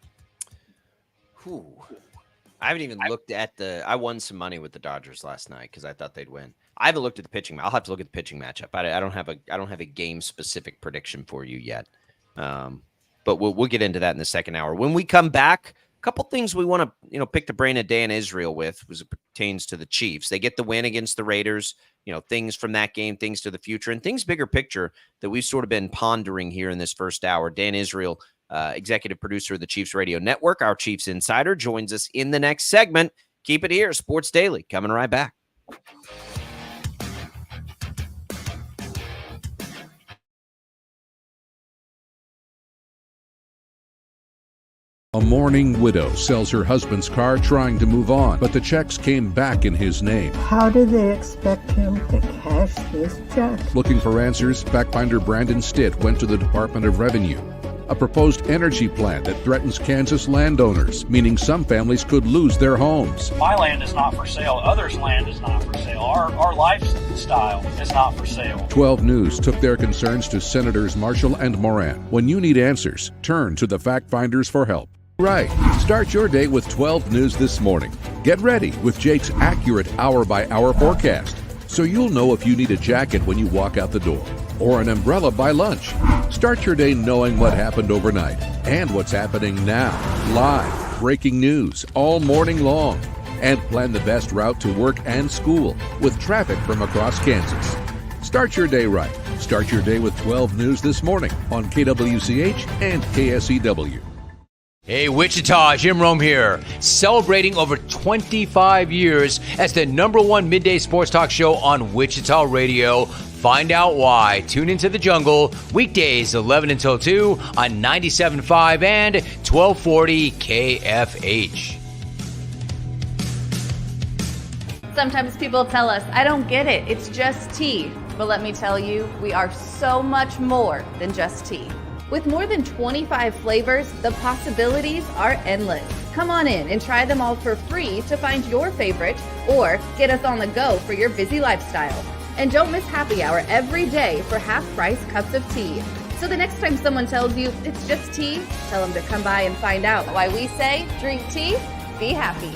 I haven't even looked at I won some money with the Dodgers last night because I thought they'd win. I haven't looked at the pitching. I'll have to look at the pitching matchup. I don't have a game specific prediction for you yet. But we'll get into that in the second hour. When we come back, a couple things we want to pick the brain of Dan Israel with, as it pertains to the Chiefs. They get the win against the Raiders. Things from that game, things to the future, and things bigger picture that we've sort of been pondering here in this first hour. Dan Israel, executive producer of the Chiefs Radio Network, our Chiefs insider, joins us in the next segment. Keep it here, Sports Daily, coming right back. A mourning widow sells her husband's car trying to move on, but the checks came back in his name. How do they expect him to cash this check? Looking for answers, fact-finder Brandon Stitt went to the Department of Revenue. A proposed energy plan that threatens Kansas landowners, meaning some families could lose their homes. My land is not for sale. Others' land is not for sale. Our lifestyle is not for sale. 12 News took their concerns to Senators Marshall and Moran. When you need answers, turn to the fact-finders for help. Right. Start your day with 12 News this morning. Get ready with Jake's accurate hour-by-hour forecast, so you'll know if you need a jacket when you walk out the door, or an umbrella by lunch. Start your day knowing what happened overnight and what's happening now. Live, breaking news all morning long. And plan the best route to work and school with traffic from across Kansas. Start your day right. Start your day with 12 News this morning on KWCH and KSEW. Hey, Wichita, Jim Rome here, celebrating over 25 years as the #1 midday sports talk show on Wichita Radio. Find out why. Tune into The Jungle, weekdays 11 until 2 on 97.5 and 1240 KFH. Sometimes people tell us, I don't get it, it's just tea. But let me tell you, we are so much more than just tea. With more than 25 flavors, the possibilities are endless. Come on in and try them all for free to find your favorite, or get us on the go for your busy lifestyle. And don't miss happy hour every day for half-price cups of tea. So the next time someone tells you it's just tea, tell them to come by and find out why we say, drink tea, be happy.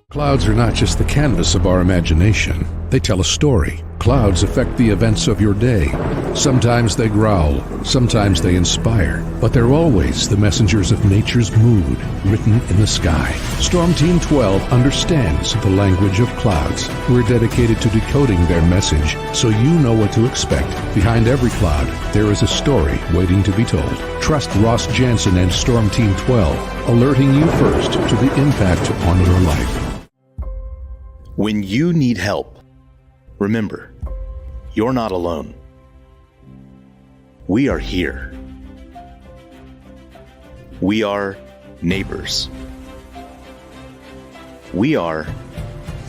Clouds are not just the canvas of our imagination. They tell a story. Clouds affect the events of your day. Sometimes they growl, sometimes they inspire, but they're always the messengers of nature's mood written in the sky. Storm Team 12 understands the language of clouds. We're dedicated to decoding their message so you know what to expect. Behind every cloud, there is a story waiting to be told. Trust Ross Jansen and Storm Team 12, alerting you first to the impact on your life. When you need help, remember, you're not alone. We are here. We are neighbors. We are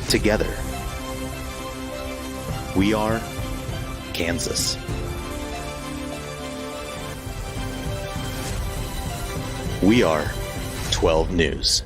together. We are Kansas. We are 12 News.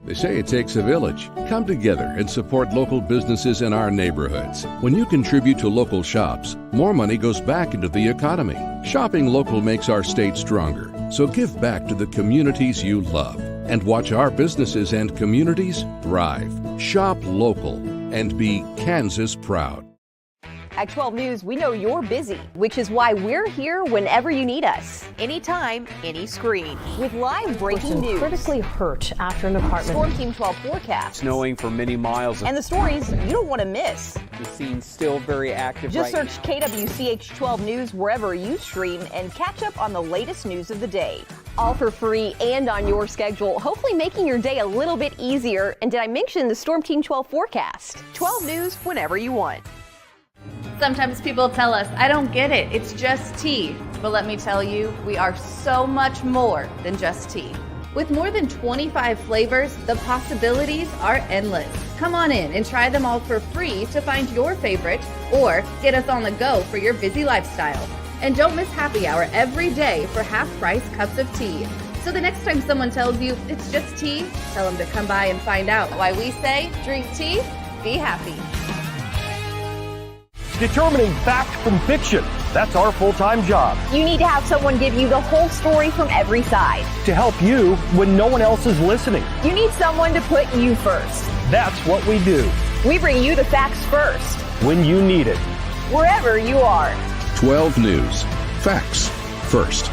They say it takes a village. Come together and support local businesses in our neighborhoods. When you contribute to local shops, more money goes back into the economy. Shopping local makes our state stronger. So give back to the communities you love and watch our businesses and communities thrive. Shop local and be Kansas proud. At 12 News, we know you're busy, which is why we're here whenever you need us. Anytime, any screen. With live breaking news. Critically hurt after an apartment. Storm Team 12 forecast. Snowing for many miles. And the stories you don't want to miss. The scene's still very active. Just search KWCH 12 News wherever you stream and catch up on the latest news of the day. All for free and on your schedule, hopefully making your day a little bit easier. And did I mention the Storm Team 12 forecast? 12 News whenever you want. Sometimes people tell us, I don't get it, it's just tea. But let me tell you, we are so much more than just tea. With more than 25 flavors, the possibilities are endless. Come on in and try them all for free to find your favorite or get us on the go for your busy lifestyle. And don't miss happy hour every day for half-price cups of tea. So the next time someone tells you it's just tea, tell them to come by and find out why we say drink tea, be happy. Determining fact from fiction. That's our full-time job. You need to have someone give you the whole story from every side. To help you when no one else is listening. You need someone to put you first. That's what we do. We bring you the facts first. When you need it. Wherever you are. 12 News. Facts first.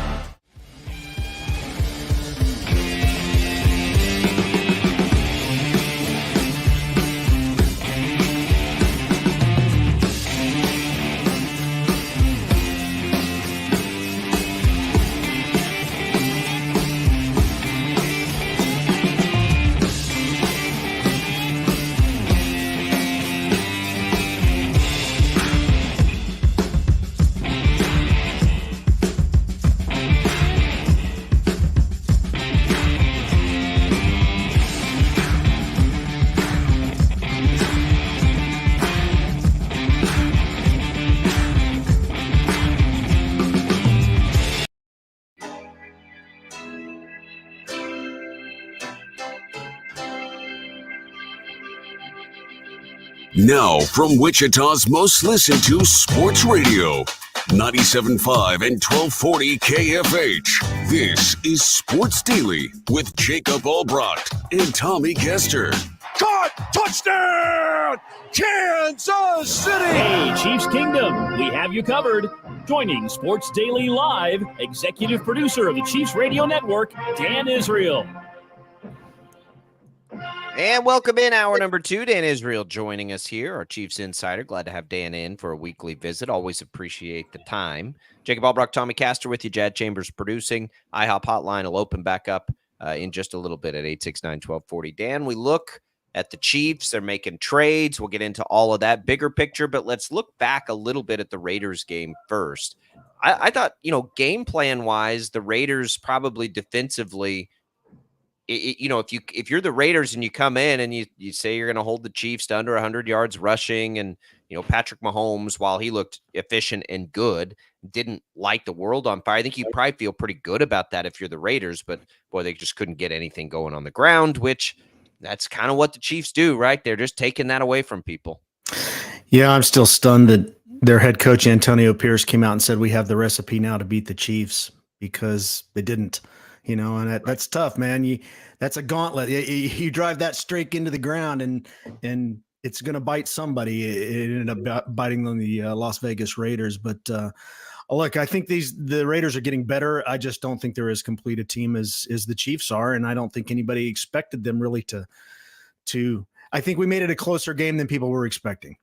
Now, from Wichita's most listened to sports radio, 97.5 and 1240 KFH. This is Sports Daily with Jacob Albrocht and Tommy Kester. Caught! Touchdown! Kansas City! Hey, Chiefs Kingdom, we have you covered. Joining Sports Daily Live, executive producer of the Chiefs Radio Network, Dan Israel. And welcome in hour number 2. Dan Israel joining us here, our Chiefs insider. Glad to have Dan in for a weekly visit. Always appreciate the time. Jacob Albrocht, Tommy Castor with you. Jad Chambers producing. IHOP hotline will open back up in just a little bit at 869-1240. Dan, we look at the Chiefs. They're making trades. We'll get into all of that bigger picture, but let's look back a little bit at the Raiders game first. I thought, game plan wise, the Raiders probably defensively, if you're the Raiders and you come in and you say you're going to hold the Chiefs to under 100 yards rushing, and Patrick Mahomes, while he looked efficient and good, didn't light the world on fire. I think you probably feel pretty good about that if you're the Raiders, but boy, they just couldn't get anything going on the ground, which that's kind of what the Chiefs do, right? They're just taking that away from people. Yeah, I'm still stunned that their head coach Antonio Pierce came out and said we have the recipe now to beat the Chiefs, because they didn't. And that's tough, man. That's a gauntlet. You drive that streak into the ground, and it's going to bite somebody. It ended up biting on the Las Vegas Raiders. But look, I think the Raiders are getting better. I just don't think they're as complete a team as the Chiefs are, and I don't think anybody expected them really to. I think we made it a closer game than people were expecting.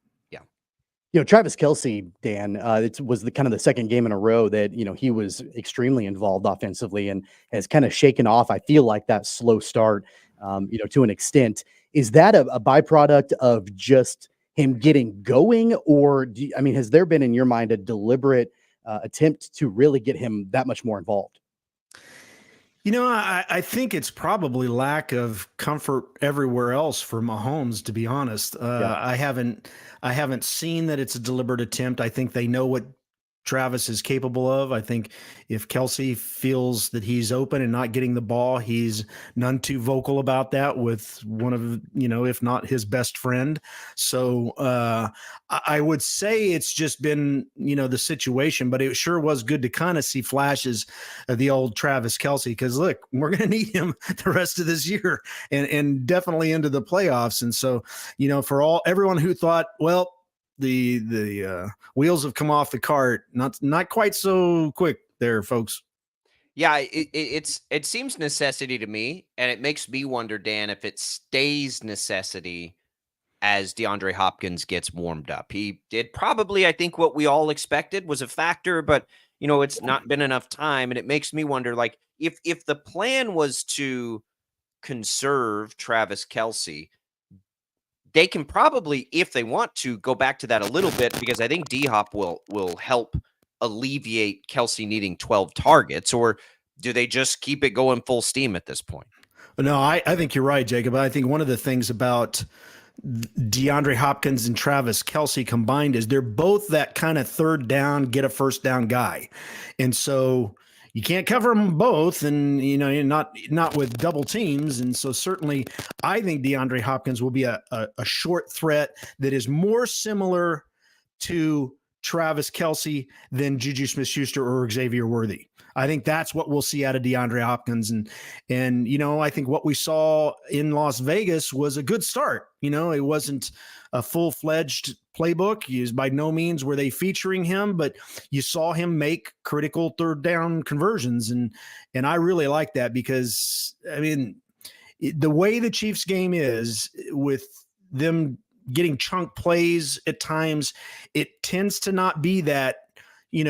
Travis Kelce, Dan, it was the kind of the second game in a row that, he was extremely involved offensively and has kind of shaken off, I feel like, that slow start, to an extent. Is that a byproduct of just him getting going? Or, has there been in your mind a deliberate attempt to really get him that much more involved? I think it's probably lack of comfort everywhere else for Mahomes, to be honest. I haven't seen that it's a deliberate attempt. I think they know what Travis is capable of. I think if Kelce feels that he's open and not getting the ball, he's none too vocal about that with one of, if not his best friend. So I would say it's just been, the situation, but it sure was good to kind of see flashes of the old Travis Kelce, because look, we're going to need him the rest of this year and definitely into the playoffs. And so, for everyone who thought, well, the wheels have come off the cart, not quite so quick there, folks. Yeah, it seems necessity to me, and it makes me wonder, Dan, if it stays necessity as DeAndre Hopkins gets warmed up. He did probably, I think, what we all expected was a factor, but it's not been enough time, and it makes me wonder, like, if the plan was to conserve Travis Kelce, they can probably, if they want to, go back to that a little bit, because I think D-Hop will help alleviate Kelce needing 12 targets, or do they just keep it going full steam at this point? No, I think you're right, Jacob. I think one of the things about DeAndre Hopkins and Travis Kelce combined is they're both that kind of third down, get a first down guy. And so you can't cover them both, and not with double teams. And so certainly I think DeAndre Hopkins will be a short threat that is more similar to Travis Kelce than Juju Smith-Schuster or Xavier Worthy. I think that's what we'll see out of DeAndre Hopkins. And I think what we saw in Las Vegas was a good start. It wasn't a full-fledged playbook. By no means were they featuring him, but you saw him make critical third down conversions. And I really like that, because the way the Chiefs game is, with them getting chunk plays at times, it tends to not be that,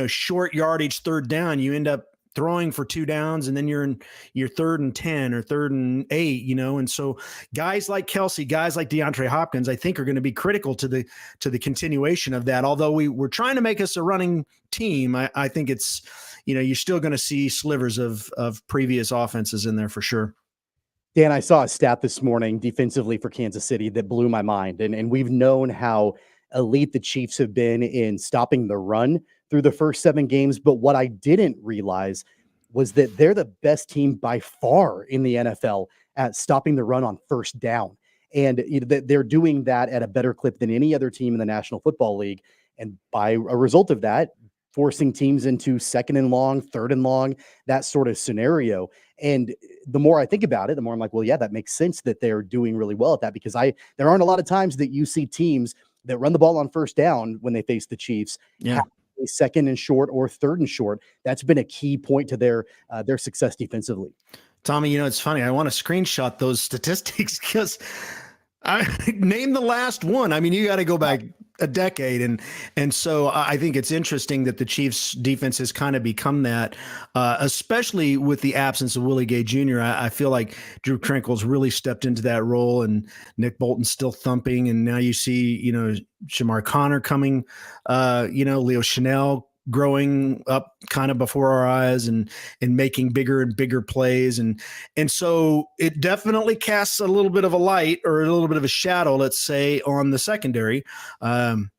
short yardage third down. You end up throwing for 2 downs, and then you're in your 3rd and 10 or 3rd and 8, and so guys like Kelce, guys like DeAndre Hopkins, I think are going to be critical to the continuation of that. Although we're trying to make us a running team, I think it's, you're still going to see slivers of previous offenses in there for sure. Dan, I saw a stat this morning defensively for Kansas City that blew my mind. And we've known how elite the Chiefs have been in stopping the run through the first 7 games. But what I didn't realize was that they're the best team by far in the NFL at stopping the run on first down. And they're doing that at a better clip than any other team in the National Football League. And by a result of that, forcing teams into 2nd and long, 3rd and long, that sort of scenario. And the more I think about it, the more I'm like, well, yeah, that makes sense that they're doing really well at that, because there aren't a lot of times that you see teams that run the ball on first down when they face the Chiefs. Yeah. Have a 2nd and short or 3rd and short. That's been a key point to their success defensively. Tommy, it's funny. I want to screenshot those statistics, because I name the last one. You got to go back a decade. And so I think it's interesting that the Chiefs defense has kind of become that, especially with the absence of Willie Gay Jr. I feel like Drew Tranquill's really stepped into that role, and Nick Bolton's still thumping. And now you see, Shamar Connor coming, Leo Chanel growing up kind of before our eyes and making bigger and bigger plays. And so it definitely casts a little bit of a light, or a little bit of a shadow, let's say, on the secondary. I'm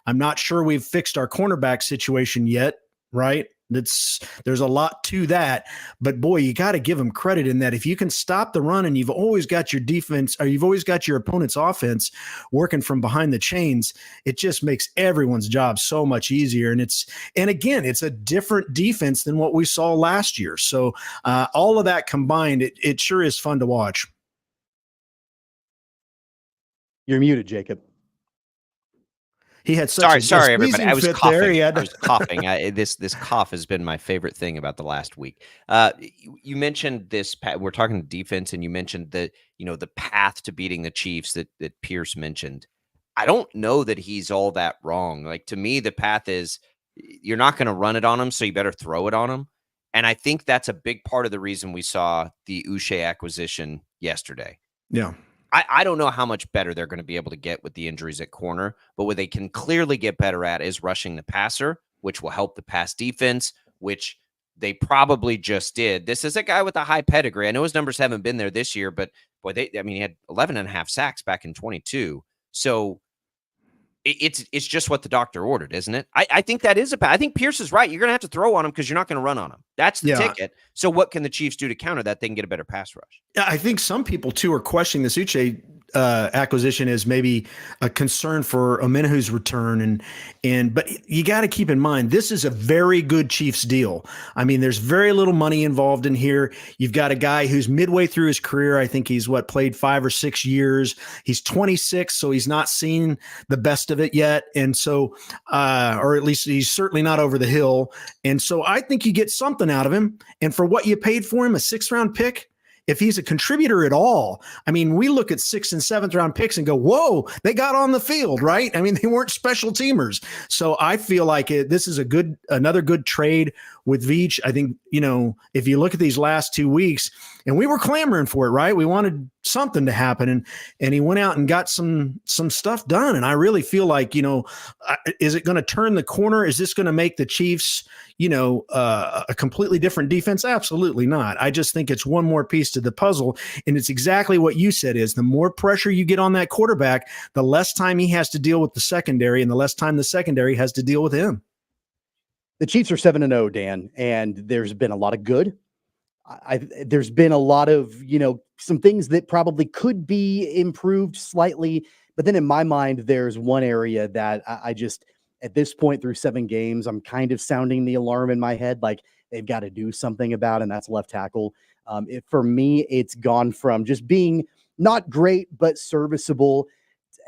not sure we've fixed our cornerback situation yet, right? There's a lot to that, but boy, you got to give them credit in that if you can stop the run and you've always got your defense, or you've always got your opponent's offense working from behind the chains, it just makes everyone's job so much easier. And again, it's a different defense than what we saw last year. So all of that combined, it sure is fun to watch. You're muted, Jacob. He had such Sorry, a everybody. squeezing I was fit sorry, there. everybody. He I was had coughing. I to- was coughing. This cough has been my favorite thing about the last week. You mentioned this. We're talking defense, and you mentioned the path to beating the Chiefs that Pierce mentioned. I don't know that he's all that wrong. Like, to me, the path is you're not going to run it on him, so you better throw it on him. And I think that's a big part of the reason we saw the Uche acquisition yesterday. Yeah. I don't know how much better they're going to be able to get with the injuries at corner, but what they can clearly get better at is rushing the passer, which will help the pass defense, which they probably just did. This is a guy with a high pedigree. I know his numbers haven't been there this year, but boy, he had 11 and a half sacks back in 22. So it's just what the doctor ordered, isn't it? I think that is I think Pierce is right. You're going to have to throw on him because you're not going to run on him. That's the ticket. So what can the Chiefs do to counter that? They can get a better pass rush. Yeah, I think some people too are questioning this Uche acquisition as maybe a concern for Omenahu's return, but you got to keep in mind this is a very good Chiefs deal. I mean, there's very little money involved in here. You've got a guy who's midway through his career. I think he's played 5 or 6 years. He's 26, so he's not seen the best of it yet, and so or at least he's certainly not over the hill. And so I think you get something out of him, and for what you paid for him, a 6th-round pick. If he's a contributor at all, I mean, we look at 6th and 7th round picks and go, whoa, they got on the field, right? I mean, they weren't special teamers. So I feel like this is another good trade with Veach. I think, if you look at these last 2 weeks, and we were clamoring for it, right? We wanted something to happen, and he went out and got some stuff done. And I really feel like, is it going to turn the corner? Is this going to make the Chiefs, a completely different defense? Absolutely not. I just think it's one more piece to the puzzle. And it's exactly what you said is the more pressure you get on that quarterback, the less time he has to deal with the secondary and the less time the secondary has to deal with him. The Chiefs are 7-0, Dan, and there's been a lot of good. There's been a lot of, some things that probably could be improved slightly. But then in my mind, there's one area that I just, at this point through 7 games, I'm kind of sounding the alarm in my head, like they've got to do something about, and that's left tackle. For me, it's gone from just being not great, but serviceable.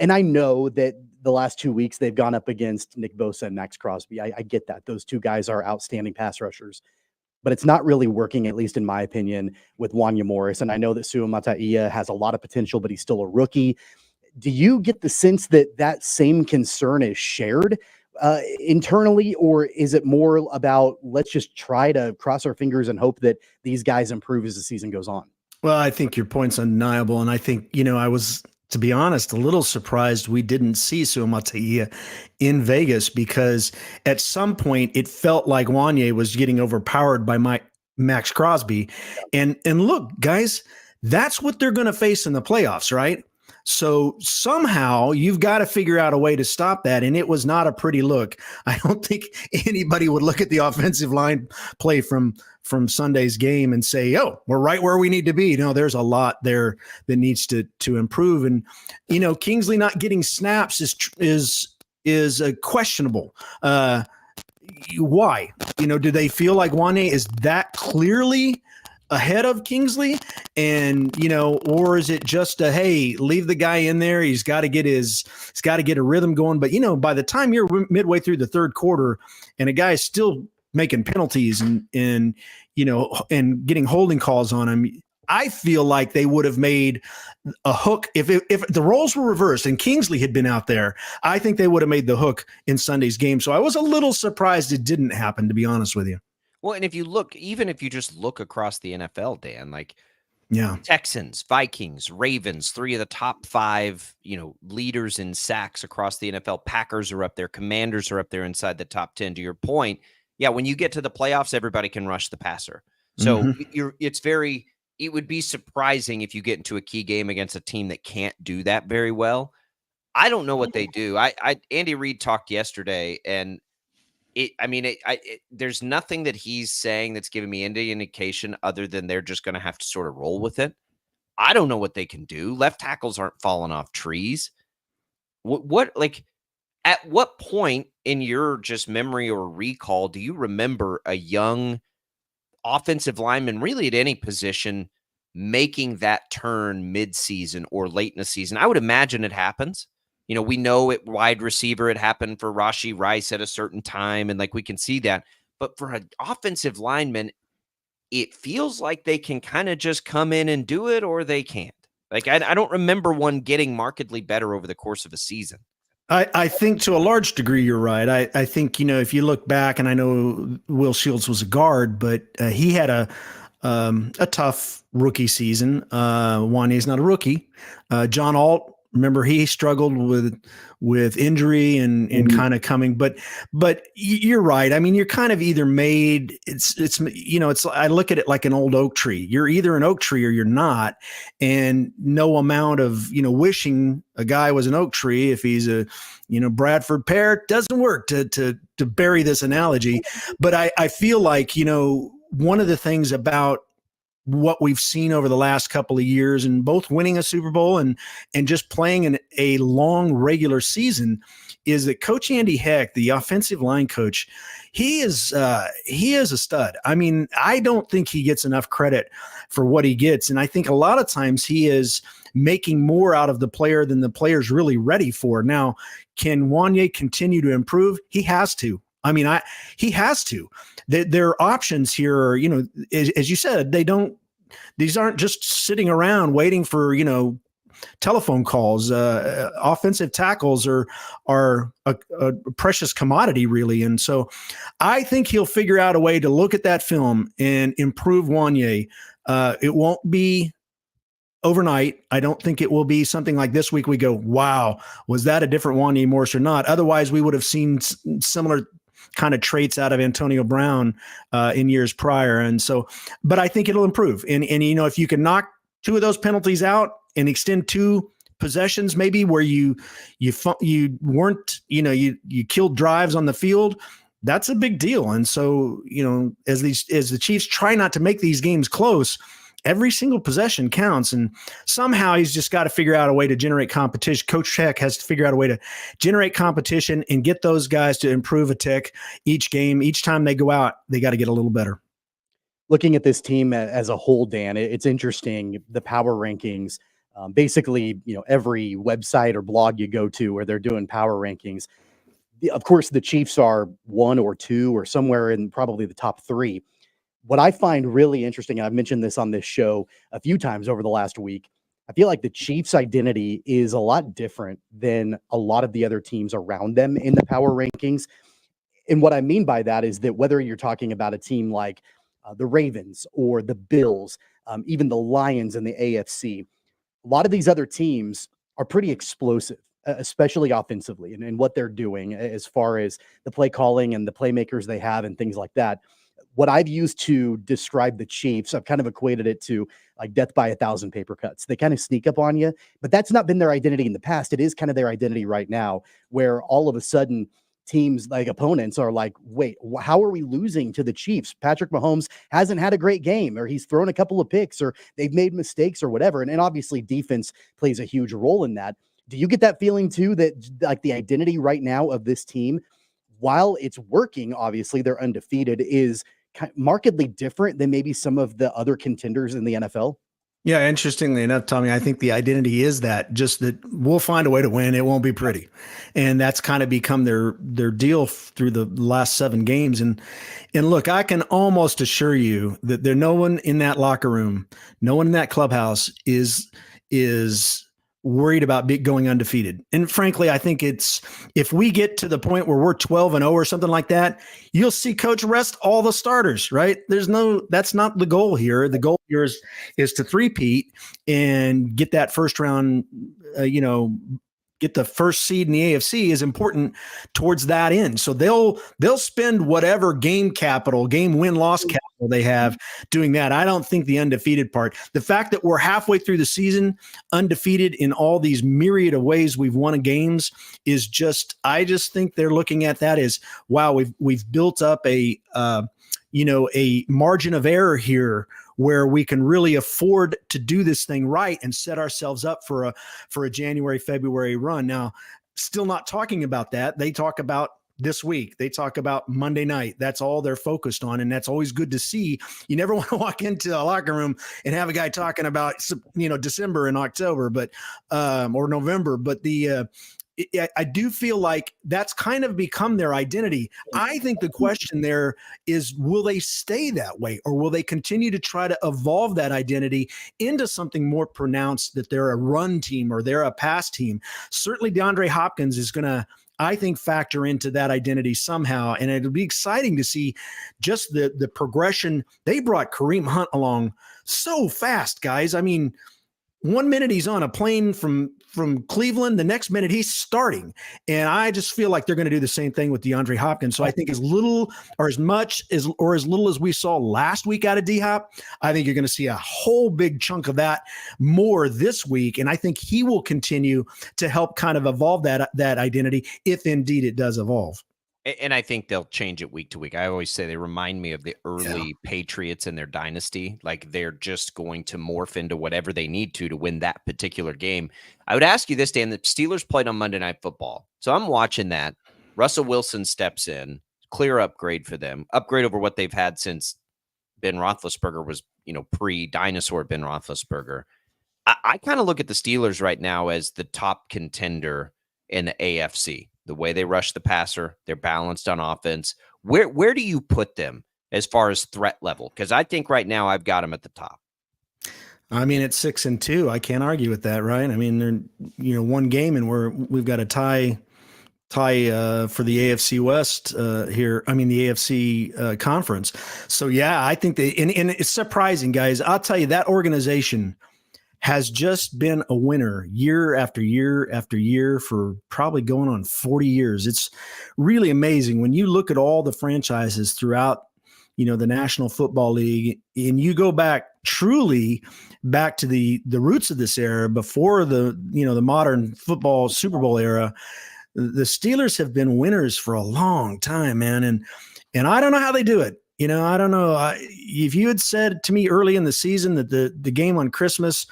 And I know that the last 2 weeks they've gone up against Nick Bosa and Max Crosby. I get that. Those two guys are outstanding pass rushers. But it's not really working, at least in my opinion, with Wanya Morris. And I know that Sua Mata'ia has a lot of potential, but he's still a rookie. Do you get the sense that that same concern is shared internally, or is it more about let's just try to cross our fingers and hope that these guys improve as the season goes on? Well, I think your point's undeniable. And I think, I was, to be honest, a little surprised we didn't see Sua Mata'ia in Vegas, because at some point it felt like Wanya was getting overpowered by Max Crosby. And look, guys, that's what they're going to face in the playoffs, right? So somehow you've got to figure out a way to stop that. And it was not a pretty look. I don't think anybody would look at the offensive line play from Sunday's game and say, oh, we're right where we need to be. No, there's a lot there that needs to improve. And, Kingsley not getting snaps is questionable. Why? Do they feel like Wanya is that clearly ahead of Kingsley, and or is it just hey, leave the guy in there? He's got to get a rhythm going. But by the time you're midway through the third quarter, and a guy is still making penalties and getting holding calls on him, I feel like they would have made a hook if the roles were reversed and Kingsley had been out there. I think they would have made the hook in Sunday's game. So I was a little surprised it didn't happen, to be honest with you. Well, and if you just look across the NFL, Dan, like Yeah. Texans, Vikings, Ravens, 3 of the top 5, leaders in sacks across the NFL. Packers are up there. Commanders are up there inside the top 10. To your point, yeah, when you get to the playoffs, everybody can rush the passer. So it would be surprising if you get into a key game against a team that can't do that very well. I don't know what they do. Andy Reid talked yesterday, and there's nothing that he's saying that's giving me any indication other than they're just going to have to sort of roll with it. I don't know what they can do. Left tackles aren't falling off trees. At what point in your just memory or recall do you remember a young offensive lineman, really at any position, making that turn mid-season or late in the season. I would imagine it happens. You know, we know at wide receiver it happened for Rashee Rice at a certain time, and like we can see that. But for an offensive lineman, it feels like they can kind of just come in and do it, or they can't. Like I don't remember one getting markedly better over the course of a season. I think to a large degree you're right. I think, you know, if you look back, and I know Will Shields was a guard, but he had a tough rookie season. Wanye's not a rookie. John Alt, remember, he struggled with injury and kind of coming, but you're right. I mean, you're kind of either made, it's, you know, it's, I look at it like an old oak tree. You're either an oak tree or you're not. And no amount of, you know, wishing a guy was an oak tree, if he's a, you know, Bradford pear, doesn't work to bury this analogy. But I feel like, you know, one of the things about what we've seen over the last couple of years, and both winning a Super Bowl and just playing in a long regular season, is that Coach Andy Heck, the offensive line coach, he is a stud. I mean, I don't think he gets enough credit for what he gets. And I think a lot of times he is making more out of the player than the player's really ready for. Now, can Wanye continue to improve? He has to. I mean, he has to. Their options here are, you know, as you said, these aren't just sitting around waiting for, you know, telephone calls. Offensive tackles are a precious commodity, really. And so I think he'll figure out a way to look at that film and improve Wanye. It won't be overnight. I don't think it will be something like this week we go, wow, was that a different Wanye Morris or not? Otherwise, we would have seen similar kind of traits out of Antonio Brown in years prior. And so, but I think it'll improve. And you know, if you can knock two of those penalties out and extend two possessions, maybe where you weren't, you know, you killed drives on the field, that's a big deal. And so, you know, as the Chiefs try not to make these games close, every single possession counts, and somehow he's just got to figure out a way to generate competition. Coach Heck has to figure out a way to generate competition and get those guys to improve a tick each game. Each time they go out, they got to get a little better. Looking at this team as a whole, Dan, it's interesting, the power rankings. Basically, you know, every website or blog you go to where they're doing power rankings, of course, the Chiefs are 1 or 2 or somewhere in probably the top 3. What I find really interesting, and I've mentioned this on this show a few times over the last week, I feel like the Chiefs' identity is a lot different than a lot of the other teams around them in the power rankings. And what I mean by that is that whether you're talking about a team like the Ravens or the Bills, even the Lions in the AFC, a lot of these other teams are pretty explosive, especially offensively, and what they're doing as far as the play calling and the playmakers they have and things like that. What I've used to describe the Chiefs, I've kind of equated it to like death by 1,000 paper cuts. They kind of sneak up on you, but that's not been their identity in the past. It is kind of their identity right now, where all of a sudden teams like opponents are like, wait, how are we losing to the Chiefs? Patrick Mahomes hasn't had a great game, or he's thrown a couple of picks, or they've made mistakes or whatever. And obviously defense plays a huge role in that. Do you get that feeling too, that like the identity right now of this team, while it's working, obviously they're undefeated, is markedly different than maybe some of the other contenders in the NFL? Yeah, interestingly enough, Tommy, I think the identity is that, just that we'll find a way to win. It won't be pretty. And that's kind of become their deal through the last 7 games. And look, I can almost assure you that no one in that locker room, no one in that clubhouse is worried about going undefeated. And frankly, I think if we get to the point where we're 12-0 or something like that, you'll see coach rest all the starters, right? That's not the goal here. The goal here is to three-peat and get that first round, get the first seed in the AFC is important towards that end. So they'll spend whatever game win-loss capital they have doing that. I don't think the undefeated part, the fact that we're halfway through the season undefeated in all these myriad of ways we've won games is I just think they're looking at that as, wow, we've built up a margin of error here where we can really afford to do this thing right and set ourselves up for a January, February run. Now, still not talking about that. They talk about this week. They talk about Monday night. That's all they're focused on. And that's always good to see. You never want to walk into a locker room and have a guy talking about, December and October, or November. But I do feel like that's kind of become their identity. I think the question there is, will they stay that way, or will they continue to try to evolve that identity into something more pronounced, that they're a run team or they're a pass team? Certainly DeAndre Hopkins is going to, I think, factor into that identity somehow. And it'll be exciting to see just the progression. They brought Kareem Hunt along so fast, guys. I mean, 1 minute he's on a plane from Cleveland, the next minute he's starting. And I just feel like they're going to do the same thing with DeAndre Hopkins. So I think as little or as much as little as we saw last week out of D-Hop, I think you're going to see a whole big chunk of that more this week. And I think he will continue to help kind of evolve that identity, if indeed it does evolve. And I think they'll change it week to week. I always say they remind me of the early Patriots in their dynasty. Like, they're just going to morph into whatever they need to win that particular game. I would ask you this, Dan. The Steelers played on Monday Night Football. So I'm watching that. Russell Wilson steps in. Clear upgrade for them. Upgrade over what they've had since Ben Roethlisberger was, pre-dinosaur Ben Roethlisberger. I kind of look at the Steelers right now as the top contender in the AFC. The way they rush the passer, they're balanced on offense. Where do you put them as far as threat level? Because I think right now I've got them at the top. I mean, it's 6-2. I can't argue with that, right? I mean, they're one game and we've got a tie for the AFC West here. I mean, the AFC conference. So yeah, I think and it's surprising, guys. I'll tell you, that organization has just been a winner year after year after year for probably going on 40 years. It's really amazing when you look at all the franchises throughout, the National Football League, and you go back to the roots of this era before the modern football Super Bowl era. The Steelers have been winners for a long time, man. And I don't know how they do it. I don't know. If you had said to me early in the season that the game on Christmas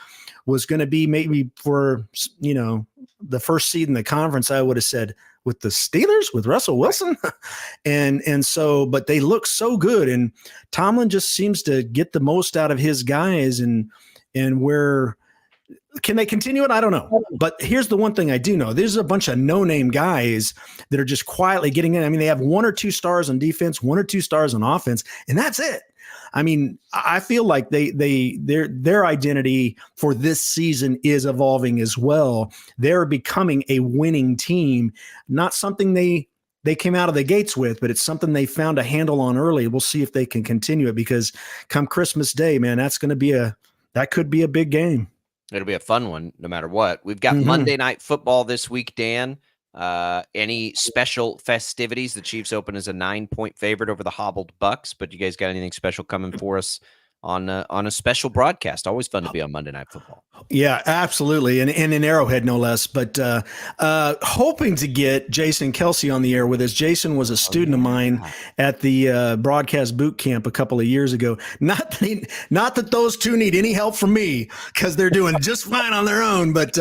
was going to be maybe for, the first seed in the conference, I would have said, with the Steelers, with Russell Wilson. and so, but they look so good. And Tomlin just seems to get the most out of his guys. And where can they continue it? I don't know. But here's the one thing I do know. There's a bunch of no-name guys that are just quietly getting in. I mean, they have 1 or 2 stars on defense, 1 or 2 stars on offense, and that's it. I mean, I feel like their identity for this season is evolving as well. They're becoming a winning team, not something they came out of the gates with, but it's something they found a handle on early. We'll see if they can continue it, because come Christmas Day, man, that could be a big game. It'll be a fun one no matter what. We've got Monday Night Football this week, Dan. Any special festivities? The Chiefs open as a 9-point favorite over the hobbled Bucks, but you guys got anything special coming for us on a special broadcast? Always fun to be on Monday Night Football. Yeah, absolutely. And in Arrowhead, no less. But hoping to get Jason Kelsey on the air with us. Jason was a student of mine at the broadcast boot camp a couple of years ago. Not that those two need any help from me, because they're doing just fine on their own. But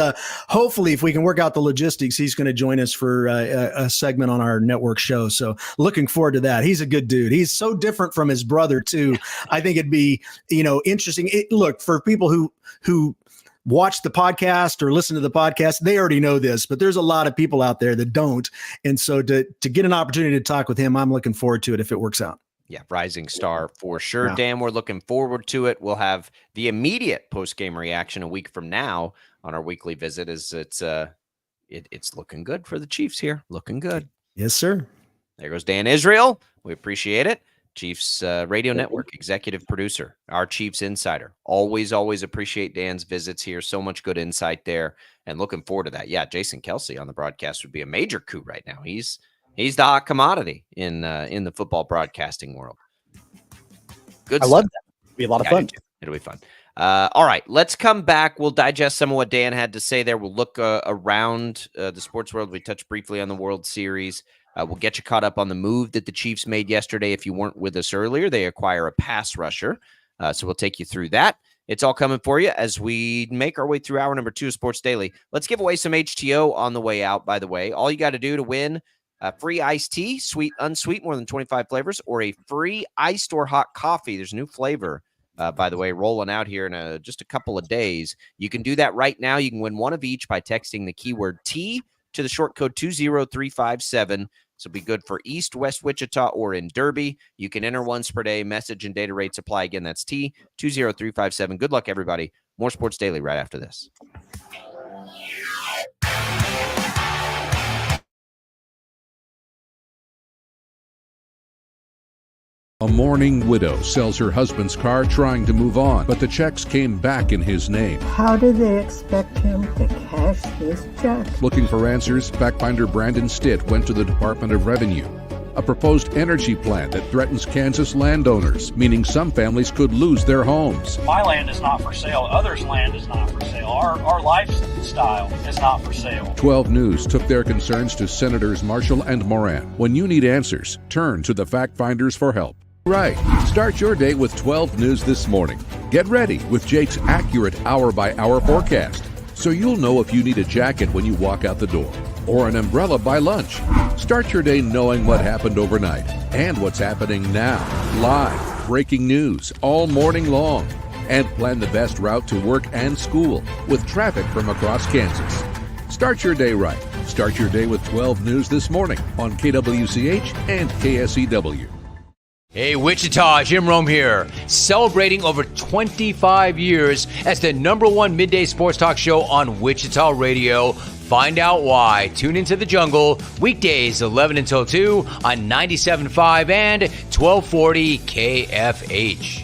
hopefully, if we can work out the logistics, he's going to join us for a segment on our network show. So looking forward to that. He's a good dude. He's so different from his brother, too. I think it'd be interesting. Look, for people who watch the podcast or listen to the podcast, they already know this, but there's a lot of people out there that don't. And so to get an opportunity to talk with him, I'm looking forward to it if it works out. Yeah, rising star for sure. Yeah. Dan, we're looking forward to it. We'll have the immediate post-game reaction a week from now on our weekly visit, as it's looking good for the Chiefs here. Looking good. Yes, sir. There goes Dan Israel. We appreciate it. Chiefs Radio Network executive producer, our Chiefs insider. Always appreciate Dan's visits here. So much good insight there, and looking forward to that. Yeah, Jason Kelsey on the broadcast would be a major coup right now. He's the hot commodity in the football broadcasting world. Good. I love that. It'll be a lot of fun. It'll be fun. All right, let's come back. We'll digest some of what Dan had to say there. We'll look around the sports world. We touched briefly on the World Series. We'll get you caught up on the move that the Chiefs made yesterday. If you weren't with us earlier, they acquire a pass rusher. So we'll take you through that. It's all coming for you as we make our way through hour number 2 of Sports Daily. Let's give away some HTO on the way out, by the way. All you got to do to win free iced tea, sweet, unsweet, more than 25 flavors, or a free iced or hot coffee. There's a new flavor, by the way, rolling out here in just a couple of days. You can do that right now. You can win one of each by texting the keyword T to the short code 20357. This will be good for East, West Wichita, or in Derby. You can enter once per day. Message and data rates apply. Again, that's T 20357. Good luck, everybody. More Sports Daily right after this. A mourning widow sells her husband's car trying to move on, but the checks came back in his name. How do they expect him to cash his check? Looking for answers, fact finder Brandon Stitt went to the Department of Revenue. A proposed energy plan that threatens Kansas landowners, meaning some families could lose their homes. My land is not for sale. Others' land is not for sale. Our lifestyle is not for sale. 12 News took their concerns to Senators Marshall and Moran. When you need answers, turn to the fact finders for help. Right. Start your day with 12 News this morning. Get ready with Jake's accurate hour-by-hour forecast, so you'll know if you need a jacket when you walk out the door or an umbrella by lunch. Start your day knowing what happened overnight and what's happening now. Live, breaking news all morning long. And plan the best route to work and school with traffic from across Kansas. Start your day right. Start your day with 12 News this morning on KWCH and KSEW. Hey, Wichita, Jim Rome here, celebrating over 25 years as the #1 midday sports talk show on Wichita Radio. Find out why. Tune into the jungle, weekdays 11 until 2 on 97.5 and 1240 KFH.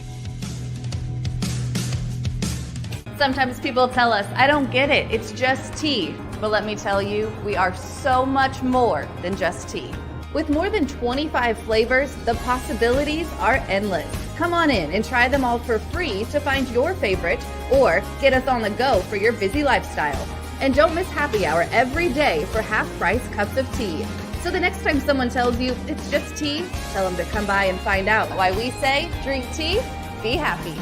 Sometimes people tell us, I don't get it, it's just tea. But let me tell you, we are so much more than just tea. With more than 25 flavors, the possibilities are endless. Come on in and try them all for free to find your favorite or get us on the go for your busy lifestyle. And don't miss happy hour every day for half-price cups of tea. So the next time someone tells you it's just tea, tell them to come by and find out why we say drink tea, be happy.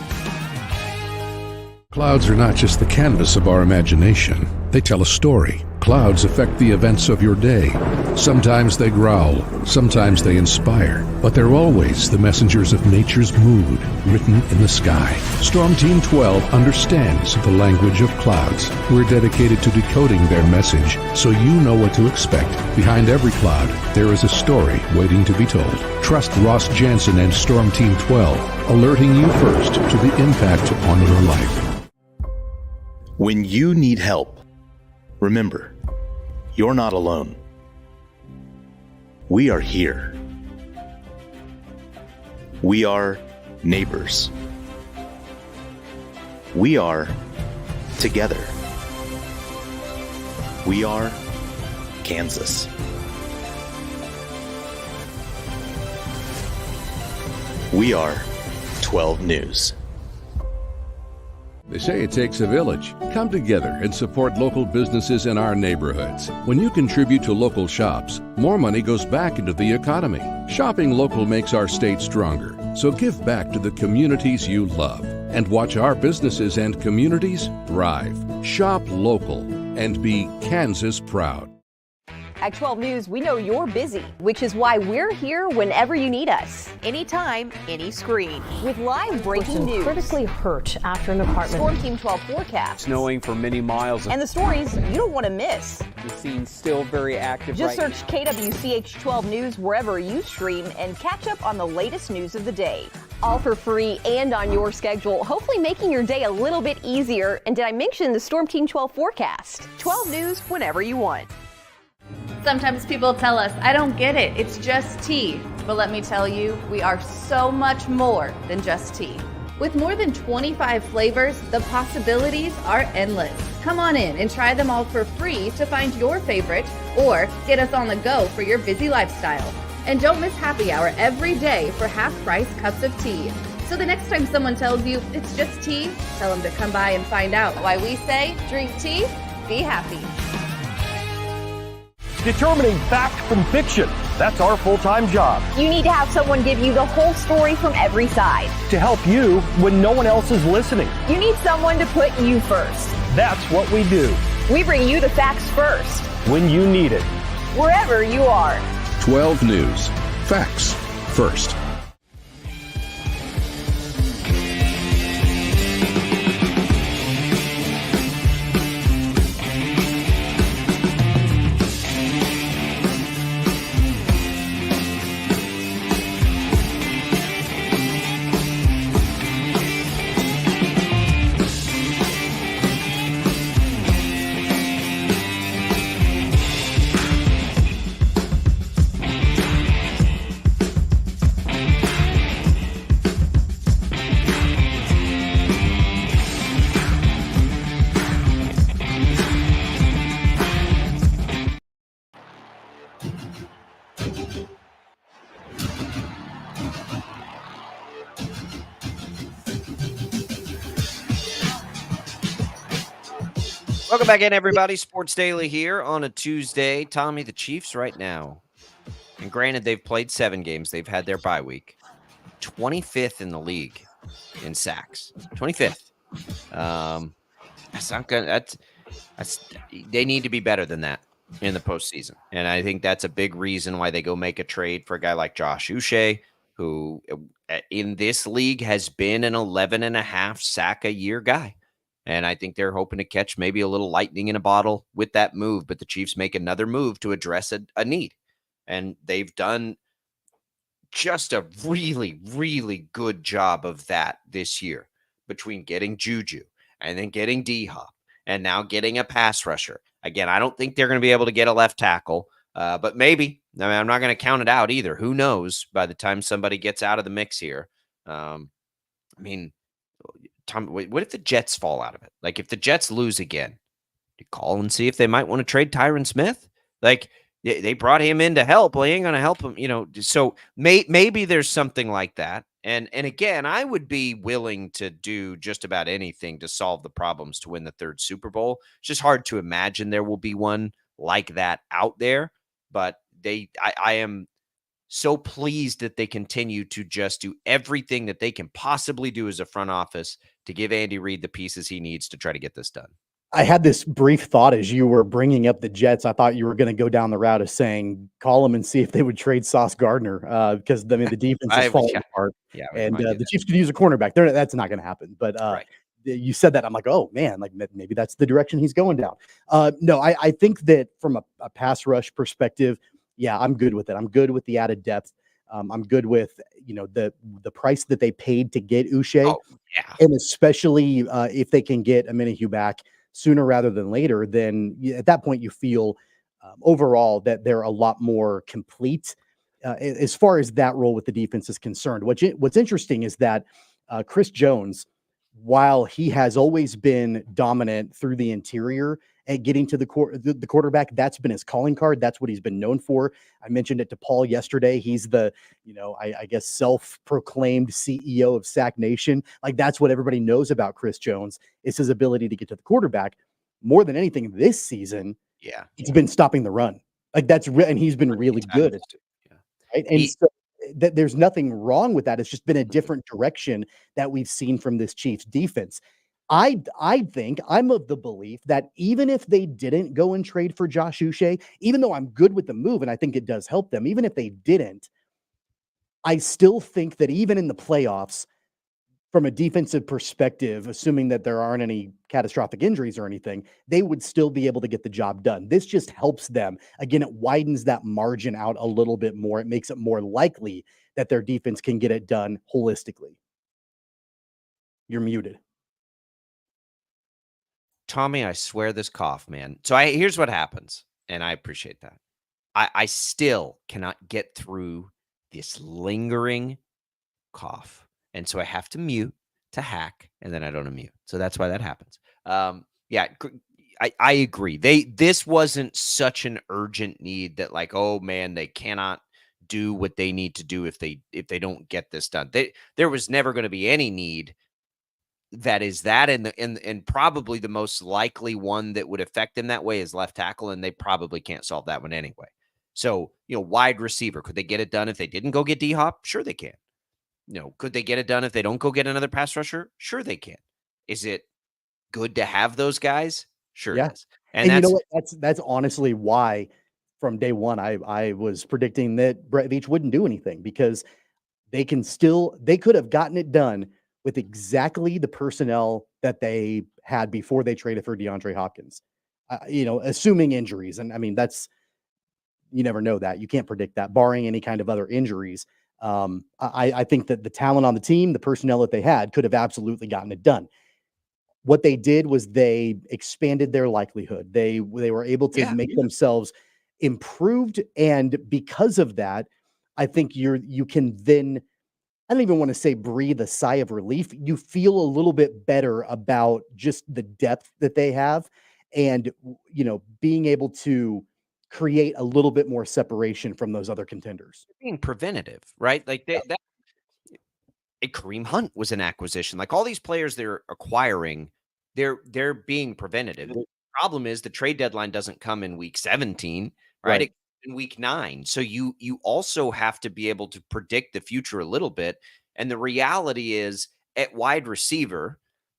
Clouds are not just the canvas of our imagination. They tell a story. Clouds affect the events of your day. Sometimes they growl, sometimes they inspire, but they're always the messengers of nature's mood written in the sky. Storm Team 12 understands the language of clouds. We're dedicated to decoding their message so you know what to expect. Behind every cloud, there is a story waiting to be told. Trust Ross Jansen and Storm Team 12, alerting you first to the impact on your life. When you need help, remember, you're not alone. We are here. We are neighbors. We are together. We are Kansas. We are 12 News. They say it takes a village. Come together and support local businesses in our neighborhoods. When you contribute to local shops, more money goes back into the economy. Shopping local makes our state stronger. So give back to the communities you love and watch our businesses and communities thrive. Shop local and be Kansas proud. At 12 News, we know you're busy, which is why we're here whenever you need us. Anytime, any screen. With live breaking news. Critically hurt after an apartment. Storm Team 12 forecast. Snowing for many miles. And the stories you don't want to miss. The scene's still very active. Just right search KWCH 12 News wherever you stream and catch up on the latest news of the day. All for free and on your schedule, hopefully making your day a little bit easier. And did I mention the Storm Team 12 forecast? 12 News whenever you want. Sometimes people tell us, I don't get it, it's just tea. But let me tell you, we are so much more than just tea. With more than 25 flavors, the possibilities are endless. Come on in and try them all for free to find your favorite or get us on the go for your busy lifestyle. And don't miss happy hour every day for half-price cups of tea. So the next time someone tells you it's just tea, tell them to come by and find out why we say drink tea, be happy. Determining fact from fiction. That's our full-time job. You need to have someone give you the whole story from every side. To help you when no one else is listening. You need someone to put you first. That's what we do. We bring you the facts first. When you need it. Wherever you are. 12 News. Facts first. Welcome back in, everybody. Sports Daily here on a Tuesday. Tommy, the Chiefs right now, and granted, they've played 7 games. They've had their bye week. 25th in the league in sacks. 25th. That's not good. That's they need to be better than that in the postseason. And I think that's a big reason why they go make a trade for a guy like Josh Uche, who in this league has been an 11.5 sack a year guy. And I think they're hoping to catch maybe a little lightning in a bottle with that move. But the Chiefs make another move to address a need. And they've done just a really, really good job of that this year, between getting Juju and then getting D-Hop and now getting a pass rusher. Again, I don't think they're going to be able to get a left tackle, but maybe. I mean, I'm not going to count it out either. Who knows by the time somebody gets out of the mix here? I mean, Tom, what if the Jets fall out of it? Like, if the Jets lose again, you call and see if they might want to trade Tyron Smith. Like, they brought him in to help. Well, he ain't going to help him, So maybe there's something like that. And again, I would be willing to do just about anything to solve the problems to win the 3rd Super Bowl. It's just hard to imagine there will be one like that out there. But I am so pleased that they continue to just do everything that they can possibly do as a front office to give Andy Reid the pieces he needs to try to get this done. I had this brief thought as you were bringing up the Jets. I thought you were going to go down the route of saying, call them and see if they would trade Sauce Gardner, because the defense is falling apart. Yeah, and the Chiefs could use a cornerback. That's not going to happen. But right. You said that, I'm like, oh man, like maybe that's the direction he's going down. No, I think that from a pass rush perspective, yeah, I'm good with it. I'm good with the added depth. I'm good with the price that they paid to get Uche, and especially if they can get Omenihu back sooner rather than later. Then at that point, you feel overall that they're a lot more complete as far as that role with the defense is concerned. What's interesting is that Chris Jones, while he has always been dominant through the interior at getting to the quarterback, that's been his calling card. That's what he's been known for. I mentioned it to Paul yesterday. He's the, I guess, self-proclaimed CEO of Sack Nation. Like, that's what everybody knows about Chris Jones, is his ability to get to the quarterback. More than anything this season, it's been stopping the run. Like, and he's been really good at it. Right? And so there's nothing wrong with that. It's just been a different direction that we've seen from this Chiefs defense. I think I'm of the belief that even if they didn't go and trade for Josh Uche, even though I'm good with the move and I think it does help them, even if they didn't, I still think that even in the playoffs, from a defensive perspective, assuming that there aren't any catastrophic injuries or anything, they would still be able to get the job done. This just helps them. Again, it widens that margin out a little bit more. It makes it more likely that their defense can get it done holistically. You're muted. Tommy, I swear this cough, man. So here's what happens, and I appreciate that. I still cannot get through this lingering cough. And so I have to mute to hack, and then I don't unmute. So that's why that happens. I agree. This wasn't such an urgent need that, like, oh man, they cannot do what they need to do if they don't get this done. There was never going to be any need that is that, and probably the most likely one that would affect them that way is left tackle, and they probably can't solve that one anyway. So, wide receiver, could they get it done if they didn't go get D-Hop? Sure they can. Could they get it done if they don't go get another pass rusher? Sure they can. Is it good to have those guys? Sure it is. And you know what? That's honestly why from day one, I was predicting that Brett Veach wouldn't do anything because they could have gotten it done with exactly the personnel that they had before they traded for DeAndre Hopkins. Assuming injuries, and I mean you never know that. You can't predict that, barring any kind of other injuries. I think that the talent on the team, the personnel that they had, could have absolutely gotten it done. What they did was they expanded their likelihood. They were able to make themselves improved, and because of that, I think you can then, I don't even want to say breathe a sigh of relief. You feel a little bit better about just the depth that they have, and being able to create a little bit more separation from those other contenders. Being preventative, right? Like Kareem Hunt was an acquisition. Like all these players they're acquiring, they're being preventative. The problem is the trade deadline doesn't come in week 17, right? It comes in week 9. So you also have to be able to predict the future a little bit. And the reality is at wide receiver,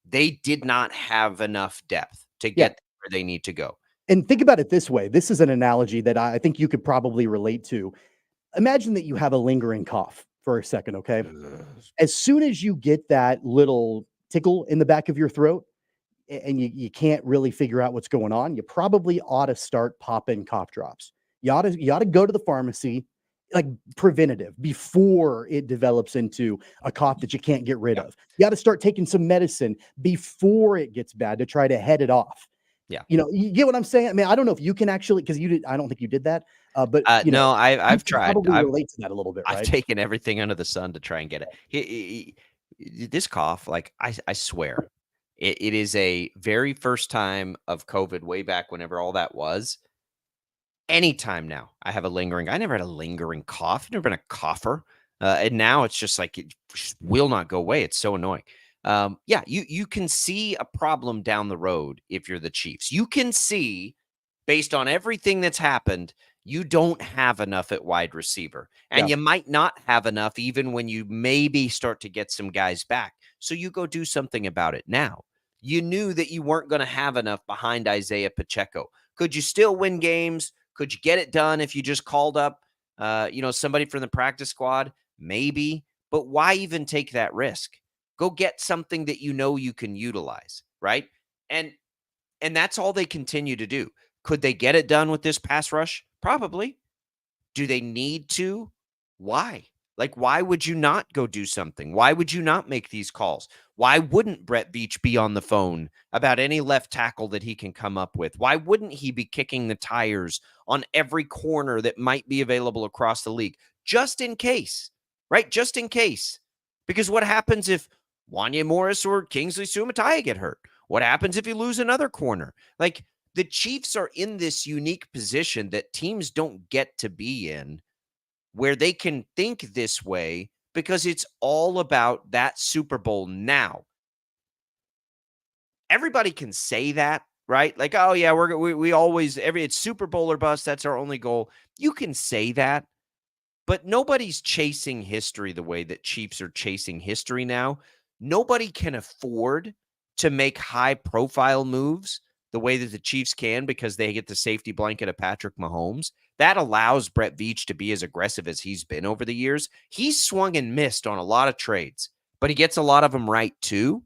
they did not have enough depth to get where they need to go. And think about it this way. This is an analogy that I think you could probably relate to. Imagine that you have a lingering cough for a second, okay? As soon as you get that little tickle in the back of your throat and you can't really figure out what's going on, you probably ought to start popping cough drops. You ought to go to the pharmacy, like preventative, before it develops into a cough that you can't get rid of. You ought to start taking some medicine before it gets bad to try to head it off. Yeah. You get what I'm saying? I mean, I don't know if you can actually, because I don't think you did that. But no, I've tried. Probably relate to that a little bit, right? I've taken everything under the sun to try and get it. This cough, like I swear, it is a very first time of COVID way back whenever all that was. Anytime now, I have a lingering. I never had a lingering cough. I've never been a cougher, and now it's just like it just will not go away. It's so annoying. You can see a problem down the road if you're the Chiefs. You can see, based on everything that's happened, you don't have enough at wide receiver. And you might not have enough even when you maybe start to get some guys back. So you go do something about it now. You knew that you weren't going to have enough behind Isaiah Pacheco. Could you still win games? Could you get it done if you just called up somebody from the practice squad? Maybe. But why even take that risk? Go get something that you can utilize, right? And that's all they continue to do. Could they get it done with this pass rush? Probably. Do they need to? Why? Like, why would you not go do something? Why would you not make these calls? Why wouldn't Brett Veach be on the phone about any left tackle that he can come up with? Why wouldn't he be kicking the tires on every corner that might be available across the league? Just in case, right? Just in case. Because what happens if Wanya Morris or Kingsley Sumatai get hurt? What happens if you lose another corner? Like, the Chiefs are in this unique position that teams don't get to be in, where they can think this way because it's all about that Super Bowl now. Everybody can say that, right? Like, oh yeah, we always it's Super Bowl or bust. That's our only goal. You can say that, but nobody's chasing history the way that Chiefs are chasing history now. Nobody can afford to make high-profile moves the way that the Chiefs can because they get the safety blanket of Patrick Mahomes. That allows Brett Veach to be as aggressive as he's been over the years. He's swung and missed on a lot of trades, but he gets a lot of them right too.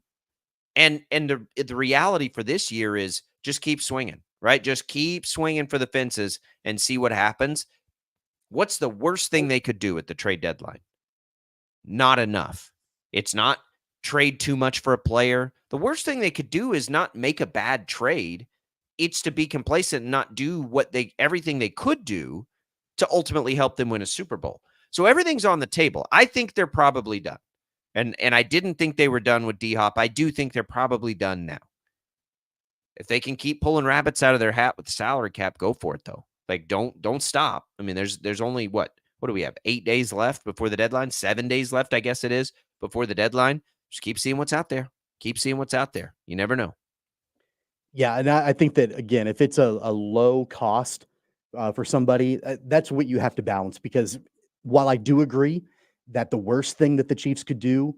And the reality for this year is just keep swinging, right? Just keep swinging for the fences and see what happens. What's the worst thing they could do at the trade deadline? Not enough. It's not trade too much for a player. The worst thing they could do is not make a bad trade. It's to be complacent and not do everything they could do to ultimately help them win a Super Bowl. So everything's on the table. I think they're probably done. And I didn't think they were done with D-Hop. I do think they're probably done now. If they can keep pulling rabbits out of their hat with the salary cap, go for it though. Like don't stop. I mean, there's only what do we have? 8 days left before the deadline? 7 days left, I guess it is, before the deadline. Just keep seeing what's out there. Keep seeing what's out there. You never know. Yeah, and I think that, again, if it's a low cost for somebody, that's what you have to balance. Because while I do agree that the worst thing that the Chiefs could do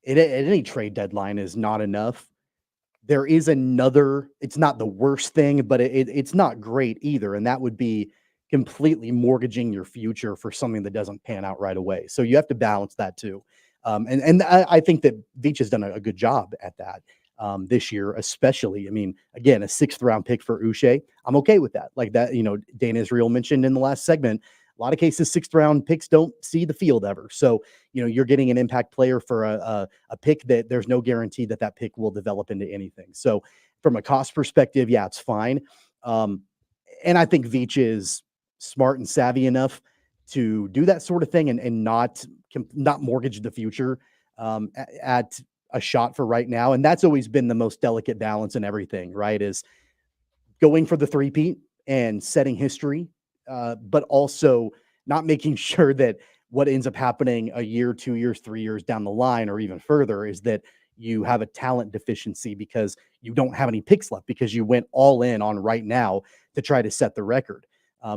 at any trade deadline is not enough, there is another, it's not the worst thing, but it's not great either. And that would be completely mortgaging your future for something that doesn't pan out right away. So you have to balance that too. And I think that Veach has done a good job at that this year, especially. I mean, again, a 6th round pick for Uche. I'm okay with that. Like that, Dane Israel mentioned in the last segment, a lot of cases, 6th round picks don't see the field ever. So, you're getting an impact player for a pick that there's no guarantee that pick will develop into anything. So from a cost perspective, yeah, it's fine. And I think Veach is smart and savvy enough to do that sort of thing and not mortgage the future at a shot for right now. And that's always been the most delicate balance in everything, right? Is going for the three-peat and setting history, but also not making sure that what ends up happening a year, 2 years, 3 years down the line, or even further, is that you have a talent deficiency because you don't have any picks left because you went all in on right now to try to set the record.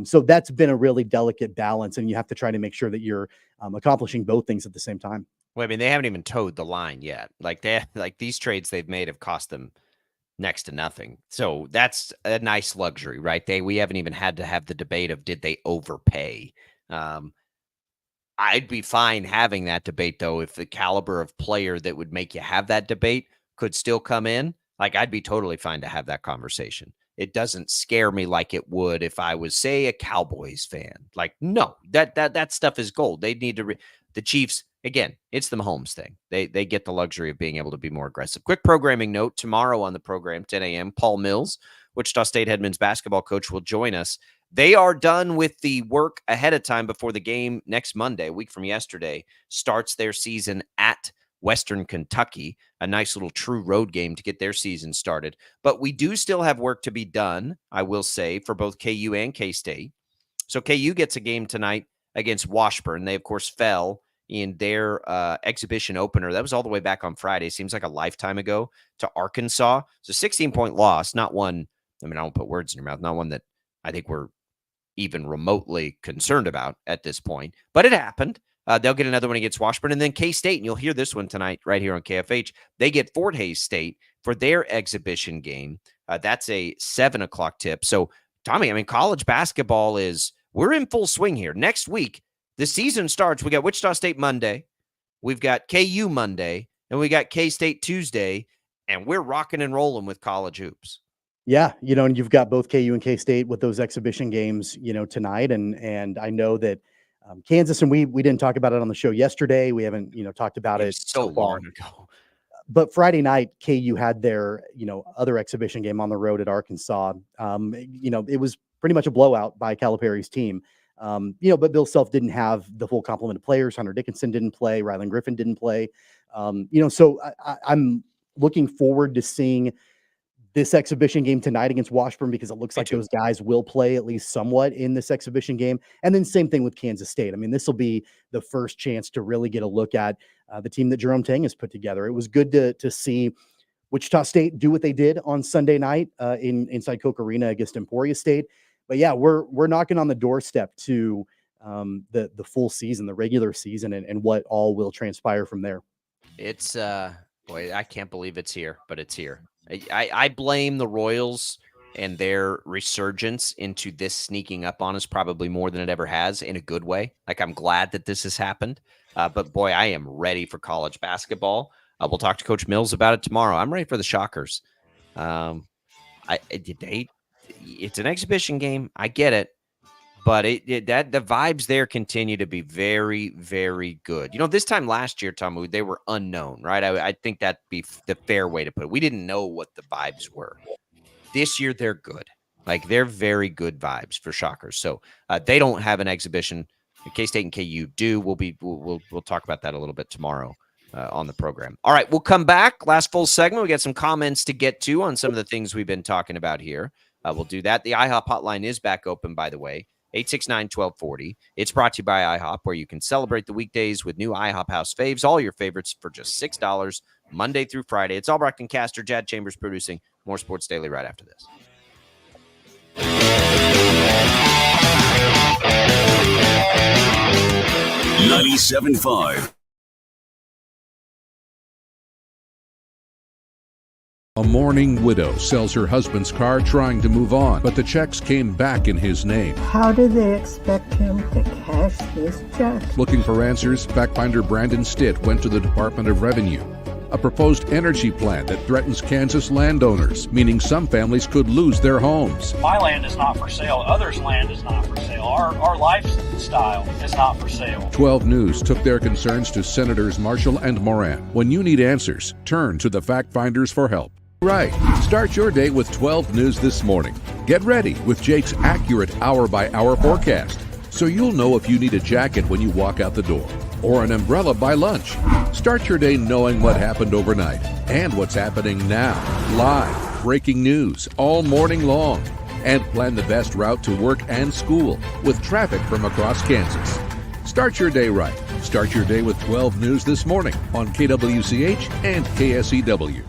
So that's been a really delicate balance, and you have to try to make sure that you're accomplishing both things at the same time. Well, I mean, they haven't even towed the line yet. Like these trades they've made have cost them next to nothing. So that's a nice luxury, right? We haven't even had to have the debate of did they overpay. I'd be fine having that debate, though, if the caliber of player that would make you have that debate could still come in. Like, I'd be totally fine to have that conversation. It doesn't scare me like it would if I was, say, a Cowboys fan. Like, no, that stuff is gold. They need to the Chiefs, again, it's the Mahomes thing. They get the luxury of being able to be more aggressive. Quick programming note, tomorrow on the program, 10 a.m., Paul Mills, Wichita State head men's basketball coach, will join us. They are done with the work ahead of time before the game next Monday, a week from yesterday, starts their season at Western Kentucky, a nice little true road game to get their season started. But we do still have work to be done, I will say, for both KU and K-State. So KU gets a game tonight against Washburn. They, of course, fell in their exhibition opener. That was all the way back on Friday. Seems like a lifetime ago, to Arkansas. It's a 16-point loss, not one, I mean, I don't put words in your mouth, not one that I think we're even remotely concerned about at this point. But it happened. They'll get another one against Washburn. And then K-State, and you'll hear this one tonight right here on KFH, they get Fort Hays State for their exhibition game. That's a 7 o'clock tip. So, Tommy, I mean, college basketball we're in full swing here. Next week, the season starts. We got Wichita State Monday. We've got KU Monday. And we got K-State Tuesday. And we're rocking and rolling with college hoops. Yeah, and you've got both KU and K-State with those exhibition games, tonight. And I know that Kansas, and we didn't talk about it on the show yesterday. We haven't, talked about it so long ago. But Friday night, KU had their, other exhibition game on the road at Arkansas. It was pretty much a blowout by Calipari's team. But Bill Self didn't have the full complement of players. Hunter Dickinson didn't play. Rylan Griffin didn't play. So I'm looking forward to seeing this exhibition game tonight against Washburn, because it looks like those guys will play at least somewhat in this exhibition game. And then same thing with Kansas State. I mean, this will be the first chance to really get a look at the team that Jerome Tang has put together. It was good to see Wichita State do what they did on Sunday night inside Koch Arena against Emporia State. But yeah, we're knocking on the doorstep to the full season, the regular season, and what all will transpire from there. It's boy, I can't believe it's here, but it's here. I blame the Royals and their resurgence into this sneaking up on us probably more than it ever has, in a good way. Like, I'm glad that this has happened. But boy, I am ready for college basketball. We'll talk to Coach Mills about it tomorrow. I'm ready for the Shockers. It's an exhibition game. I get it. But the vibes there continue to be very, very good. This time last year, Tom, they were unknown, right? I think that'd be the fair way to put it. We didn't know what the vibes were. This year, they're good. Like, they're very good vibes for Shockers. So they don't have an exhibition. K-State and KU do. We'll talk about that a little bit tomorrow on the program. All right, we'll come back. Last full segment. We got some comments to get to on some of the things we've been talking about here. We'll do that. The IHOP hotline is back open, by the way. 869-1240. It's brought to you by IHOP, where you can celebrate the weekdays with new IHOP House Faves, all your favorites for just $6, Monday through Friday. It's Albrecht and Caster, Jad Chambers producing. More Sports Daily right after this. 97.5 A mourning widow sells her husband's car trying to move on, but the checks came back in his name. How do they expect him to cash his check? Looking for answers, fact finder Brandon Stitt went to the Department of Revenue. A proposed energy plan that threatens Kansas landowners, meaning some families could lose their homes. My land is not for sale. Others' land is not for sale. Our lifestyle is not for sale. 12 News took their concerns to Senators Marshall and Moran. When you need answers, turn to the fact finders for help. Right. Start your day with 12 News this morning. Get ready with Jake's accurate hour-by-hour forecast, so you'll know if you need a jacket when you walk out the door or an umbrella by lunch. Start your day knowing what happened overnight and what's happening now. Live, breaking news all morning long. And plan the best route to work and school with traffic from across Kansas. Start your day right. Start your day with 12 News this morning on KWCH and KSEW.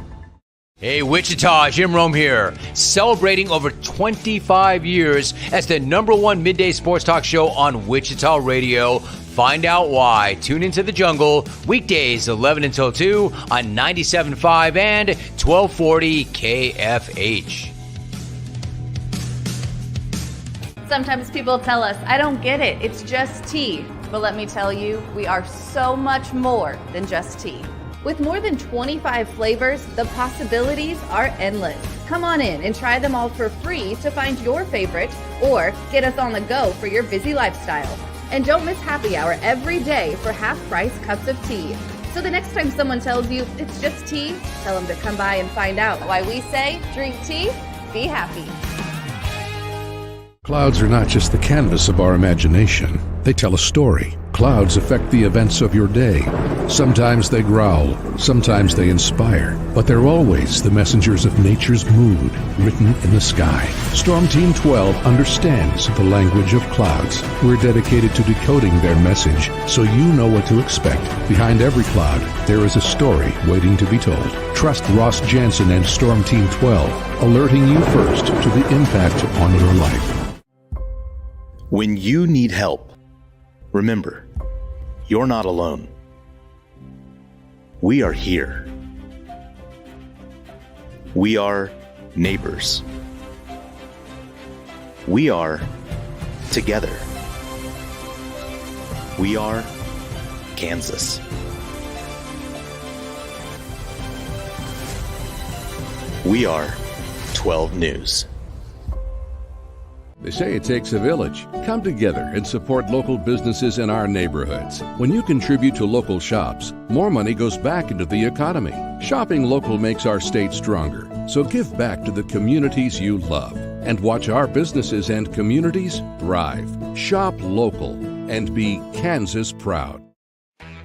Hey, Wichita, Jim Rome here, celebrating over 25 years as the #1 midday sports talk show on Wichita Radio. Find out why. Tune into The Jungle, weekdays 11 until 2 on 97.5 and 1240 KFH. Sometimes people tell us, I don't get it, it's just tea. But let me tell you, we are so much more than just tea. With more than 25 flavors, the possibilities are endless. Come on in and try them all for free to find your favorite or get us on the go for your busy lifestyle. And don't miss happy hour every day for half-price cups of tea. So the next time someone tells you it's just tea, tell them to come by and find out why we say drink tea, be happy. Clouds are not just the canvas of our imagination. They tell a story. Clouds affect the events of your day. Sometimes they growl, sometimes they inspire, but they're always the messengers of nature's mood written in the sky. Storm Team 12 understands the language of clouds. We're dedicated to decoding their message so you know what to expect. Behind every cloud, there is a story waiting to be told. Trust Ross Jansen and Storm Team 12, alerting you first to the impact on your life. When you need help, remember, you're not alone. We are here. We are neighbors. We are together. We are Kansas. We are 12 News. They say it takes a village. Come together and support local businesses in our neighborhoods. When you contribute to local shops, more money goes back into the economy. Shopping local makes our state stronger. So give back to the communities you love and watch our businesses and communities thrive. Shop local and be Kansas proud.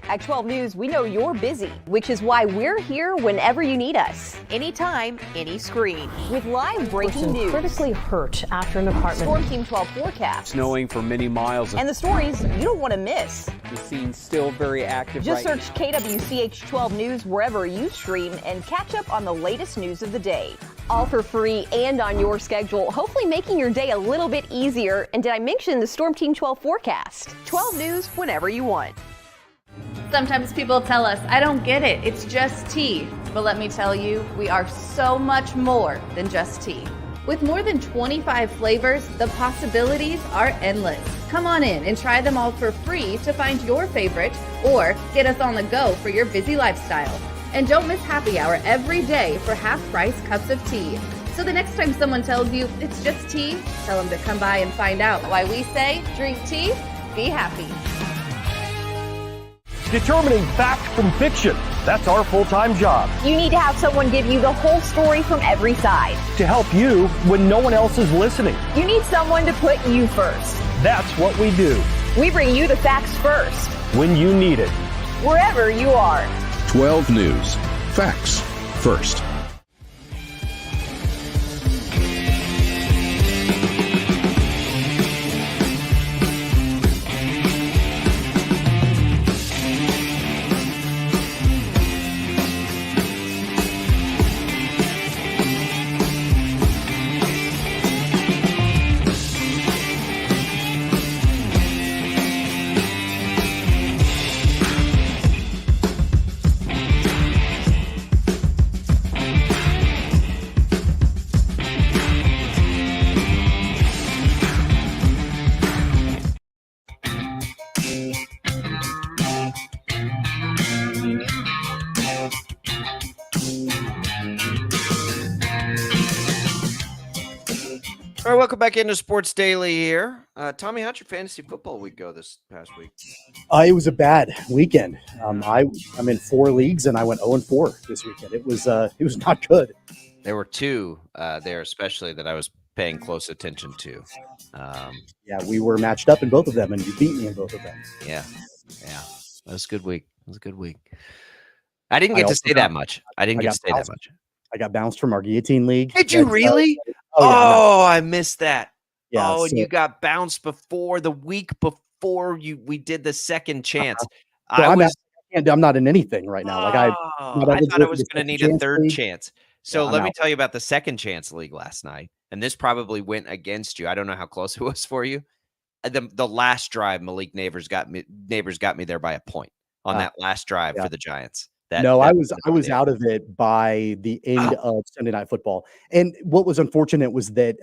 At 12 News, we know you're busy, which is why we're here whenever you need us. Anytime, any screen. With live breaking news. Critically hurt after an apartment. Storm Team 12 forecast. Snowing for many miles. And the stories you don't want to miss. The scene's still very active. Just right search KWCH 12 News wherever you stream and catch up on the latest news of the day. All for free and on your schedule, hopefully making your day a little bit easier. And did I mention the Storm Team 12 forecast? 12 News whenever you want. Sometimes people tell us, I don't get it, it's just tea. But let me tell you, we are so much more than just tea. With more than 25 flavors, the possibilities are endless. Come on in and try them all for free to find your favorite or get us on the go for your busy lifestyle. And don't miss happy hour every day for half-price cups of tea. So the next time someone tells you it's just tea, tell them to come by and find out why we say drink tea, be happy. Determining fact from fiction. That's our full-time job. You need to have someone give you the whole story from every side. To help you when no one else is listening. You need someone to put you first. That's what we do. We bring you the facts first. When you need it. Wherever you are. 12 News. Facts first. All right, welcome back into Sports Daily here. Tommy, how'd your fantasy football week go this past week? It was a bad weekend. I'm in 4 leagues and I went 0-4 this weekend. It was not good. There were 2 there, especially that I was paying close attention to. Yeah, we were matched up in both of them, and you beat me in both of them. Yeah, that was a good week. I didn't get to say that much. I got bounced from our guillotine league. Did you really? I missed that. Yeah, and you got bounced before the week before we did the second chance. So I'm not in anything right now. I thought I was going to need a third chance. So let me tell you about the second chance league last night. And this probably went against you. I don't know how close it was for you. The last drive, Malik Neighbors got me there by a point on that last drive for the Giants. I was out of it by the end of Sunday Night Football. And what was unfortunate was that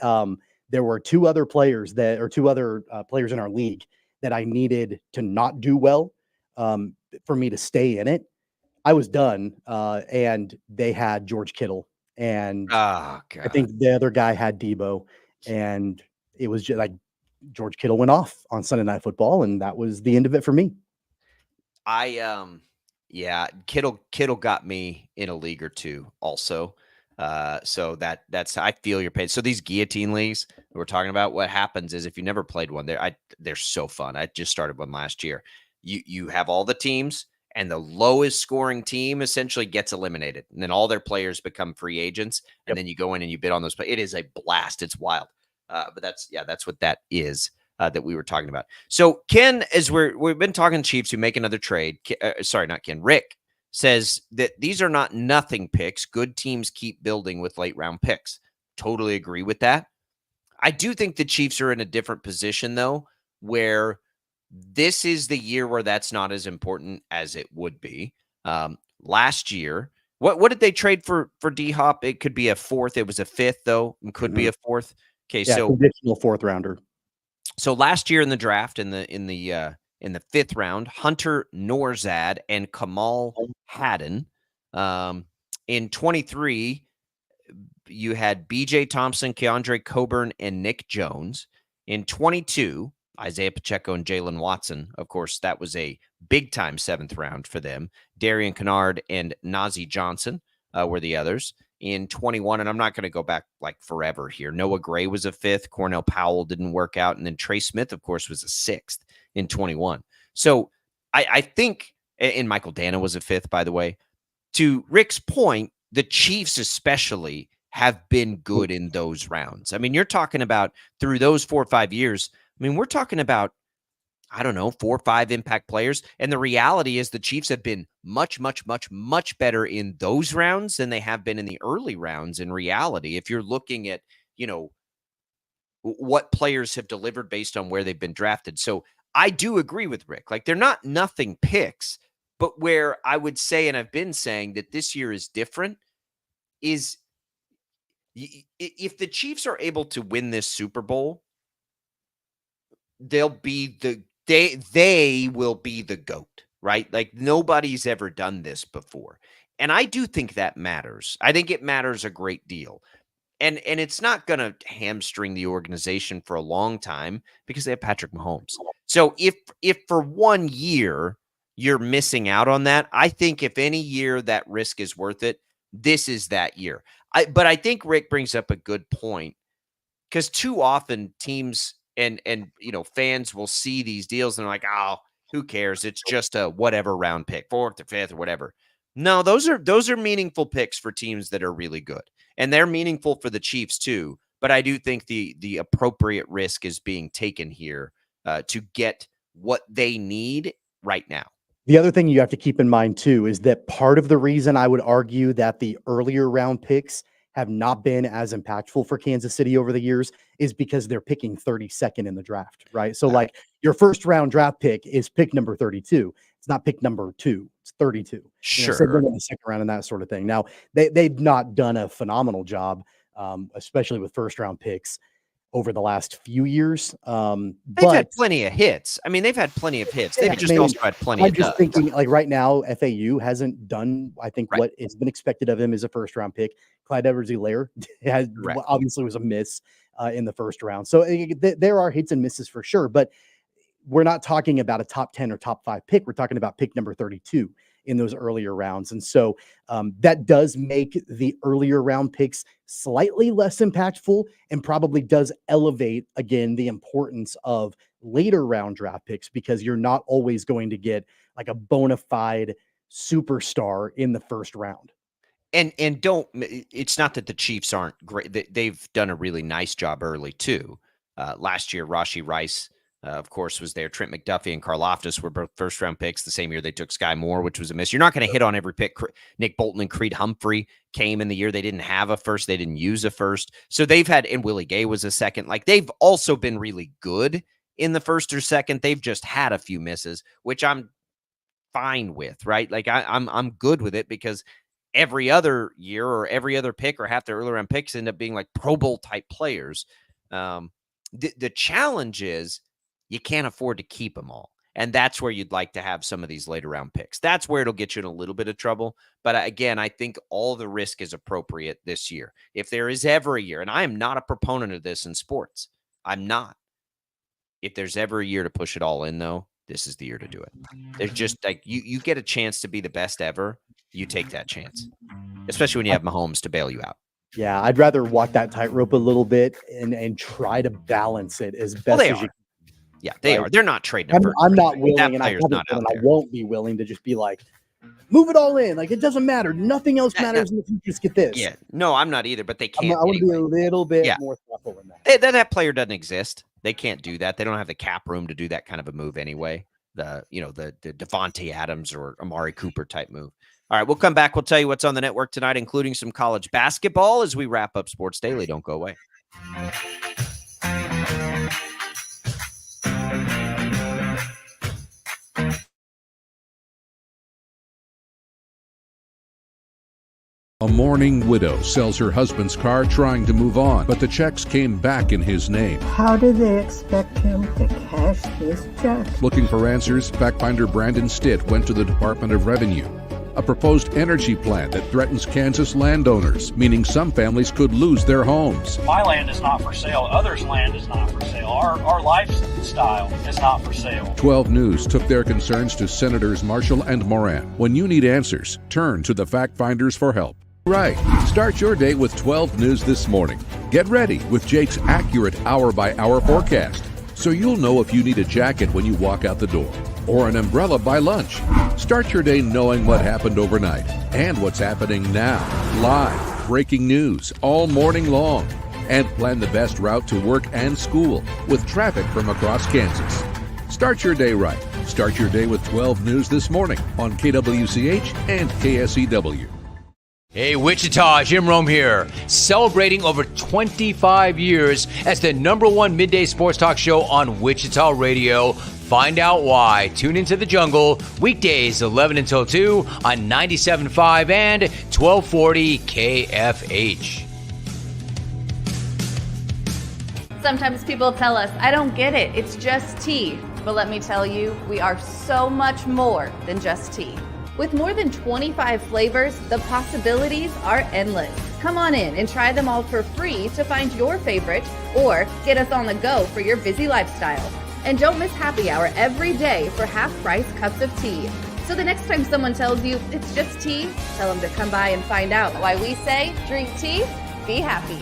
there were two other players players in our league that I needed to not do well for me to stay in it. I was done, and they had George Kittle, and I think the other guy had Debo, and it was just like George Kittle went off on Sunday Night Football, and that was the end of it for me. Kittle got me in a league or two also. So that's I feel your pain. So these guillotine leagues we're talking about, what happens is if you never played one, they're so fun. I just started one last year. You have all the teams, and the lowest scoring team essentially gets eliminated, and then all their players become free agents, and then you go in and you bid on those players. It is a blast. It's wild. But that's what that is. That we were talking about. So Ken, as we've been talking Chiefs who make another trade. Not Ken. Rick says that these are not nothing picks. Good teams keep building with late round picks. Totally agree with that. I do think the Chiefs are in a different position though, where this is the year where that's not as important as it would be. Last year, what did they trade for D-Hop? It could be a fourth. It was a fifth though, and could be a fourth. Okay, so conditional fourth rounder. So last year in the draft, in the fifth round, Hunter Norzad and Kamal Haddon. In 23, you had B.J. Thompson, Keandre Coburn, and Nick Jones. In 22, Isaiah Pacheco and Jalen Watson. Of course, that was a big-time 7th round for them. Darian Kennard and Najee Johnson were the others. In 21, and I'm not going to go back like forever here. Noah Gray was a 5th. Cornell Powell didn't work out. And then Trey Smith, of course, was a 6th in 21. So I think, and Michael Dana was a 5th, by the way. To Rick's point, the Chiefs especially have been good in those rounds. I mean, you're talking about through those 4 or 5 years. I mean, we're talking about, I don't know, 4 or 5 impact players. And the reality is the Chiefs have been much, much, much, much better in those rounds than they have been in the early rounds in reality. If you're looking at, what players have delivered based on where they've been drafted. So I do agree with Rick. Like, they're not nothing picks, but where I would say, and I've been saying that this year is different, is if the Chiefs are able to win this Super Bowl, they'll be they will be the GOAT, right? Like nobody's ever done this before. And I do think that matters. I think it matters a great deal. And it's not going to hamstring the organization for a long time because they have Patrick Mahomes. So if for 1 year you're missing out on that, I think if any year that risk is worth it, this is that year. But I think Rick brings up a good point because too often teams and fans will see these deals and they're like, oh, who cares? It's just a whatever round pick, 4th or 5th or whatever. No, those are meaningful picks for teams that are really good. And they're meaningful for the Chiefs too. But I do think the appropriate risk is being taken here to get what they need right now. The other thing you have to keep in mind too is that part of the reason I would argue that the earlier round picks have not been as impactful for Kansas City over the years is because they're picking 32nd in the draft, right? So like your first round draft pick is pick number 32. It's not pick number 2. It's 32. Sure. So they're in the second round and that sort of thing. Now they've not done a phenomenal job, especially with first round picks. over the last few years. They've had plenty of hits. I mean, they've had plenty of hits. They've also had plenty I'm of just thinking, like right now, FAU hasn't done, I think, what has been expected of him as a first-round pick. Clyde Edwards-Helaire obviously was a miss in the first round. So there are hits and misses for sure, but we're not talking about a top 10 or top 5 pick. We're talking about pick number 32 in those earlier rounds. And so that does make the earlier round picks slightly less impactful and probably does elevate, again, the importance of later round draft picks, because you're not always going to get like a bona fide superstar in the first round. And it's not that the Chiefs aren't great. They've done a really nice job early too. Last year, Rashee Rice, of course, was there. Trent McDuffie and Karlaftis were both first-round picks. The same year they took Sky Moore, which was a miss. You're not going to hit on every pick. Nick Bolton and Creed Humphrey came in the year they didn't have a first. They didn't use a first. So they've had, and Willie Gay was a second. Like, they've also been really good in the first or second. They've just had a few misses, which I'm fine with, right? Like, I'm good with it, because every other year or every other pick or half their early round picks end up being like Pro Bowl type players. The challenge is, you can't afford to keep them all. And that's where you'd like to have some of these later round picks. That's where it'll get you in a little bit of trouble. But again, I think all the risk is appropriate this year. If there is ever a year, and I am not a proponent of this in sports, I'm not. If there's ever a year to push it all in, though, this is the year to do it. There's just like, you get a chance to be the best ever. You take that chance, especially when you have Mahomes to bail you out. Yeah, I'd rather walk that tightrope a little bit and try to balance it as best as you can. Yeah, they are. They're not trading. I'm not willing, and I won't be willing to just be like, move it all in. Like, it doesn't matter. Nothing else matters if you just get this. Yeah, no, I'm not either, but they can't. I want to be a little bit more thoughtful in that. That player doesn't exist. They can't do that. They don't have the cap room to do that kind of a move anyway. The Devontae Adams or Amari Cooper type move. All right, we'll come back. We'll tell you what's on the network tonight, including some college basketball as we wrap up Sports Daily. Don't go away. A mourning widow sells her husband's car trying to move on, but the checks came back in his name. How do they expect him to cash his check? Looking for answers, fact finder Brandon Stitt went to the Department of Revenue. A proposed energy plan that threatens Kansas landowners, meaning some families could lose their homes. My land is not for sale. Others' land is not for sale. Our lifestyle is not for sale. 12 News took their concerns to Senators Marshall and Moran. When you need answers, turn to the fact finders for help. Right. Start your day with 12 News this morning. Get ready with Jake's accurate hour-by-hour forecast, so you'll know if you need a jacket when you walk out the door, or an umbrella by lunch. Start your day knowing what happened overnight and what's happening now. Live, breaking news all morning long. And plan the best route to work and school with traffic from across Kansas. Start your day right. Start your day with 12 News this morning on KWCH and KSEW. Hey, Wichita, Jim Rome here, celebrating over 25 years as the #1 midday sports talk show on Wichita Radio. Find out why. Tune into The Jungle, weekdays 11 until 2 on 97.5 and 1240 KFH. Sometimes people tell us, I don't get it, it's just tea. But let me tell you, we are so much more than just tea. With more than 25 flavors, the possibilities are endless. Come on in and try them all for free to find your favorite or get us on the go for your busy lifestyle. And don't miss happy hour every day for half-price cups of tea. So the next time someone tells you it's just tea, tell them to come by and find out why we say drink tea, be happy.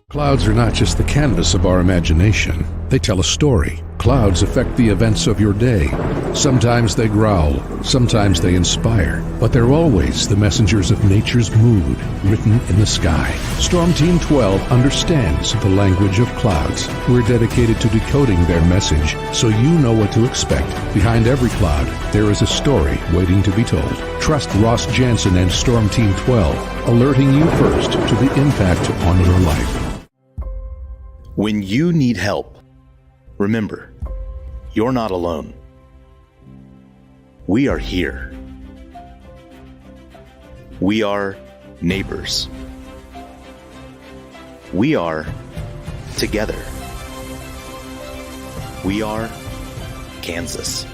Clouds are not just the canvas of our imagination. They tell a story. Clouds affect the events of your day. Sometimes they growl, sometimes they inspire, but they're always the messengers of nature's mood written in the sky. Storm Team 12 understands the language of clouds. We're dedicated to decoding their message so you know what to expect. Behind every cloud, there is a story waiting to be told. Trust Ross Jansen and Storm Team 12, alerting you first to the impact on your life. When you need help, remember, you're not alone. We are here. We are neighbors. We are together. We are Kansas.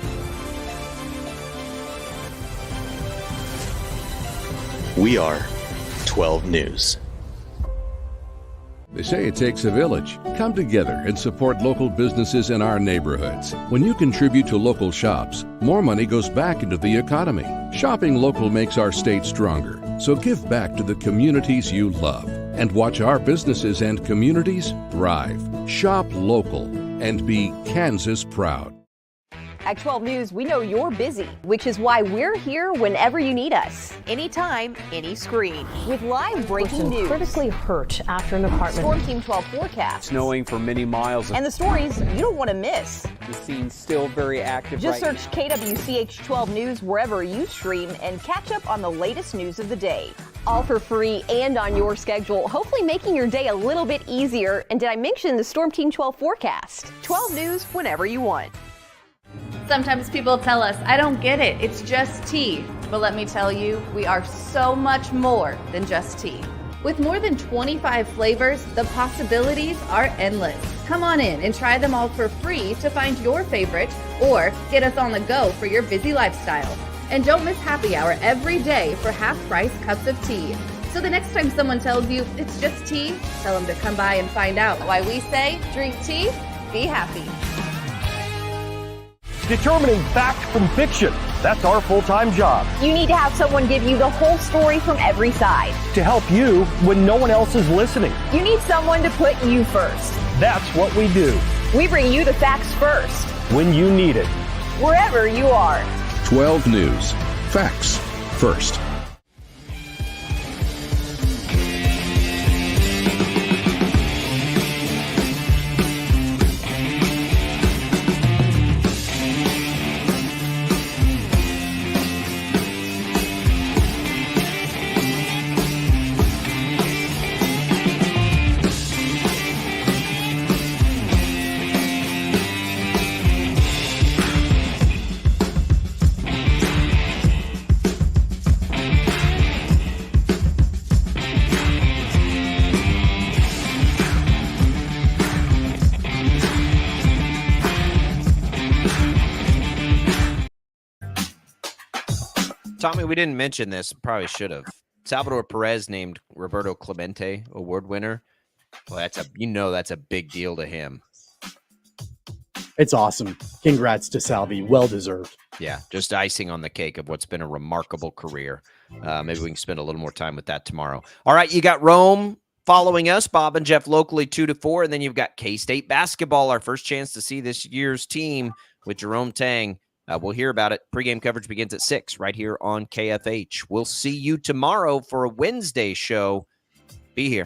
We are 12 News. They say it takes a village. Come together and support local businesses in our neighborhoods. When you contribute to local shops, more money goes back into the economy. Shopping local makes our state stronger. So give back to the communities you love and watch our businesses and communities thrive. Shop local and be Kansas proud. At 12 News, we know you're busy, which is why we're here whenever you need us. Anytime, any screen. With live breaking news. Critically hurt after an apartment. Storm Team 12 forecast. Snowing for many miles. And the stories you don't want to miss. The scene's still very active. Just search KWCH 12 News wherever you stream and catch up on the latest news of the day. All for free and on your schedule, hopefully making your day a little bit easier. And did I mention the Storm Team 12 forecast? 12 News whenever you want. Sometimes people tell us, I don't get it, it's just tea. But let me tell you, we are so much more than just tea. With more than 25 flavors, the possibilities are endless. Come on in and try them all for free to find your favorite or get us on the go for your busy lifestyle. And don't miss happy hour every day for half-price cups of tea. So the next time someone tells you it's just tea, tell them to come by and find out why we say, drink tea, be happy. Determining fact from fiction. That's our full-time job. You need to have someone give you the whole story from every side. To help you when no one else is listening. You need someone to put you first. That's what we do. We bring you the facts first. When you need it. Wherever you are. 12 News. Facts first. Tommy, we didn't mention this. Probably should have. Salvador Perez named Roberto Clemente award winner. Well, that's a big deal to him. It's awesome. Congrats to Salvi. Well deserved. Yeah, just icing on the cake of what's been a remarkable career. Maybe we can spend a little more time with that tomorrow. All right, you got Rome following us, Bob and Jeff locally 2 to 4, and then you've got K-State basketball, our first chance to see this year's team with Jerome Tang. We'll hear about it. Pre-game coverage begins at 6 right here on KFH. We'll see you tomorrow for a Wednesday show. Be here.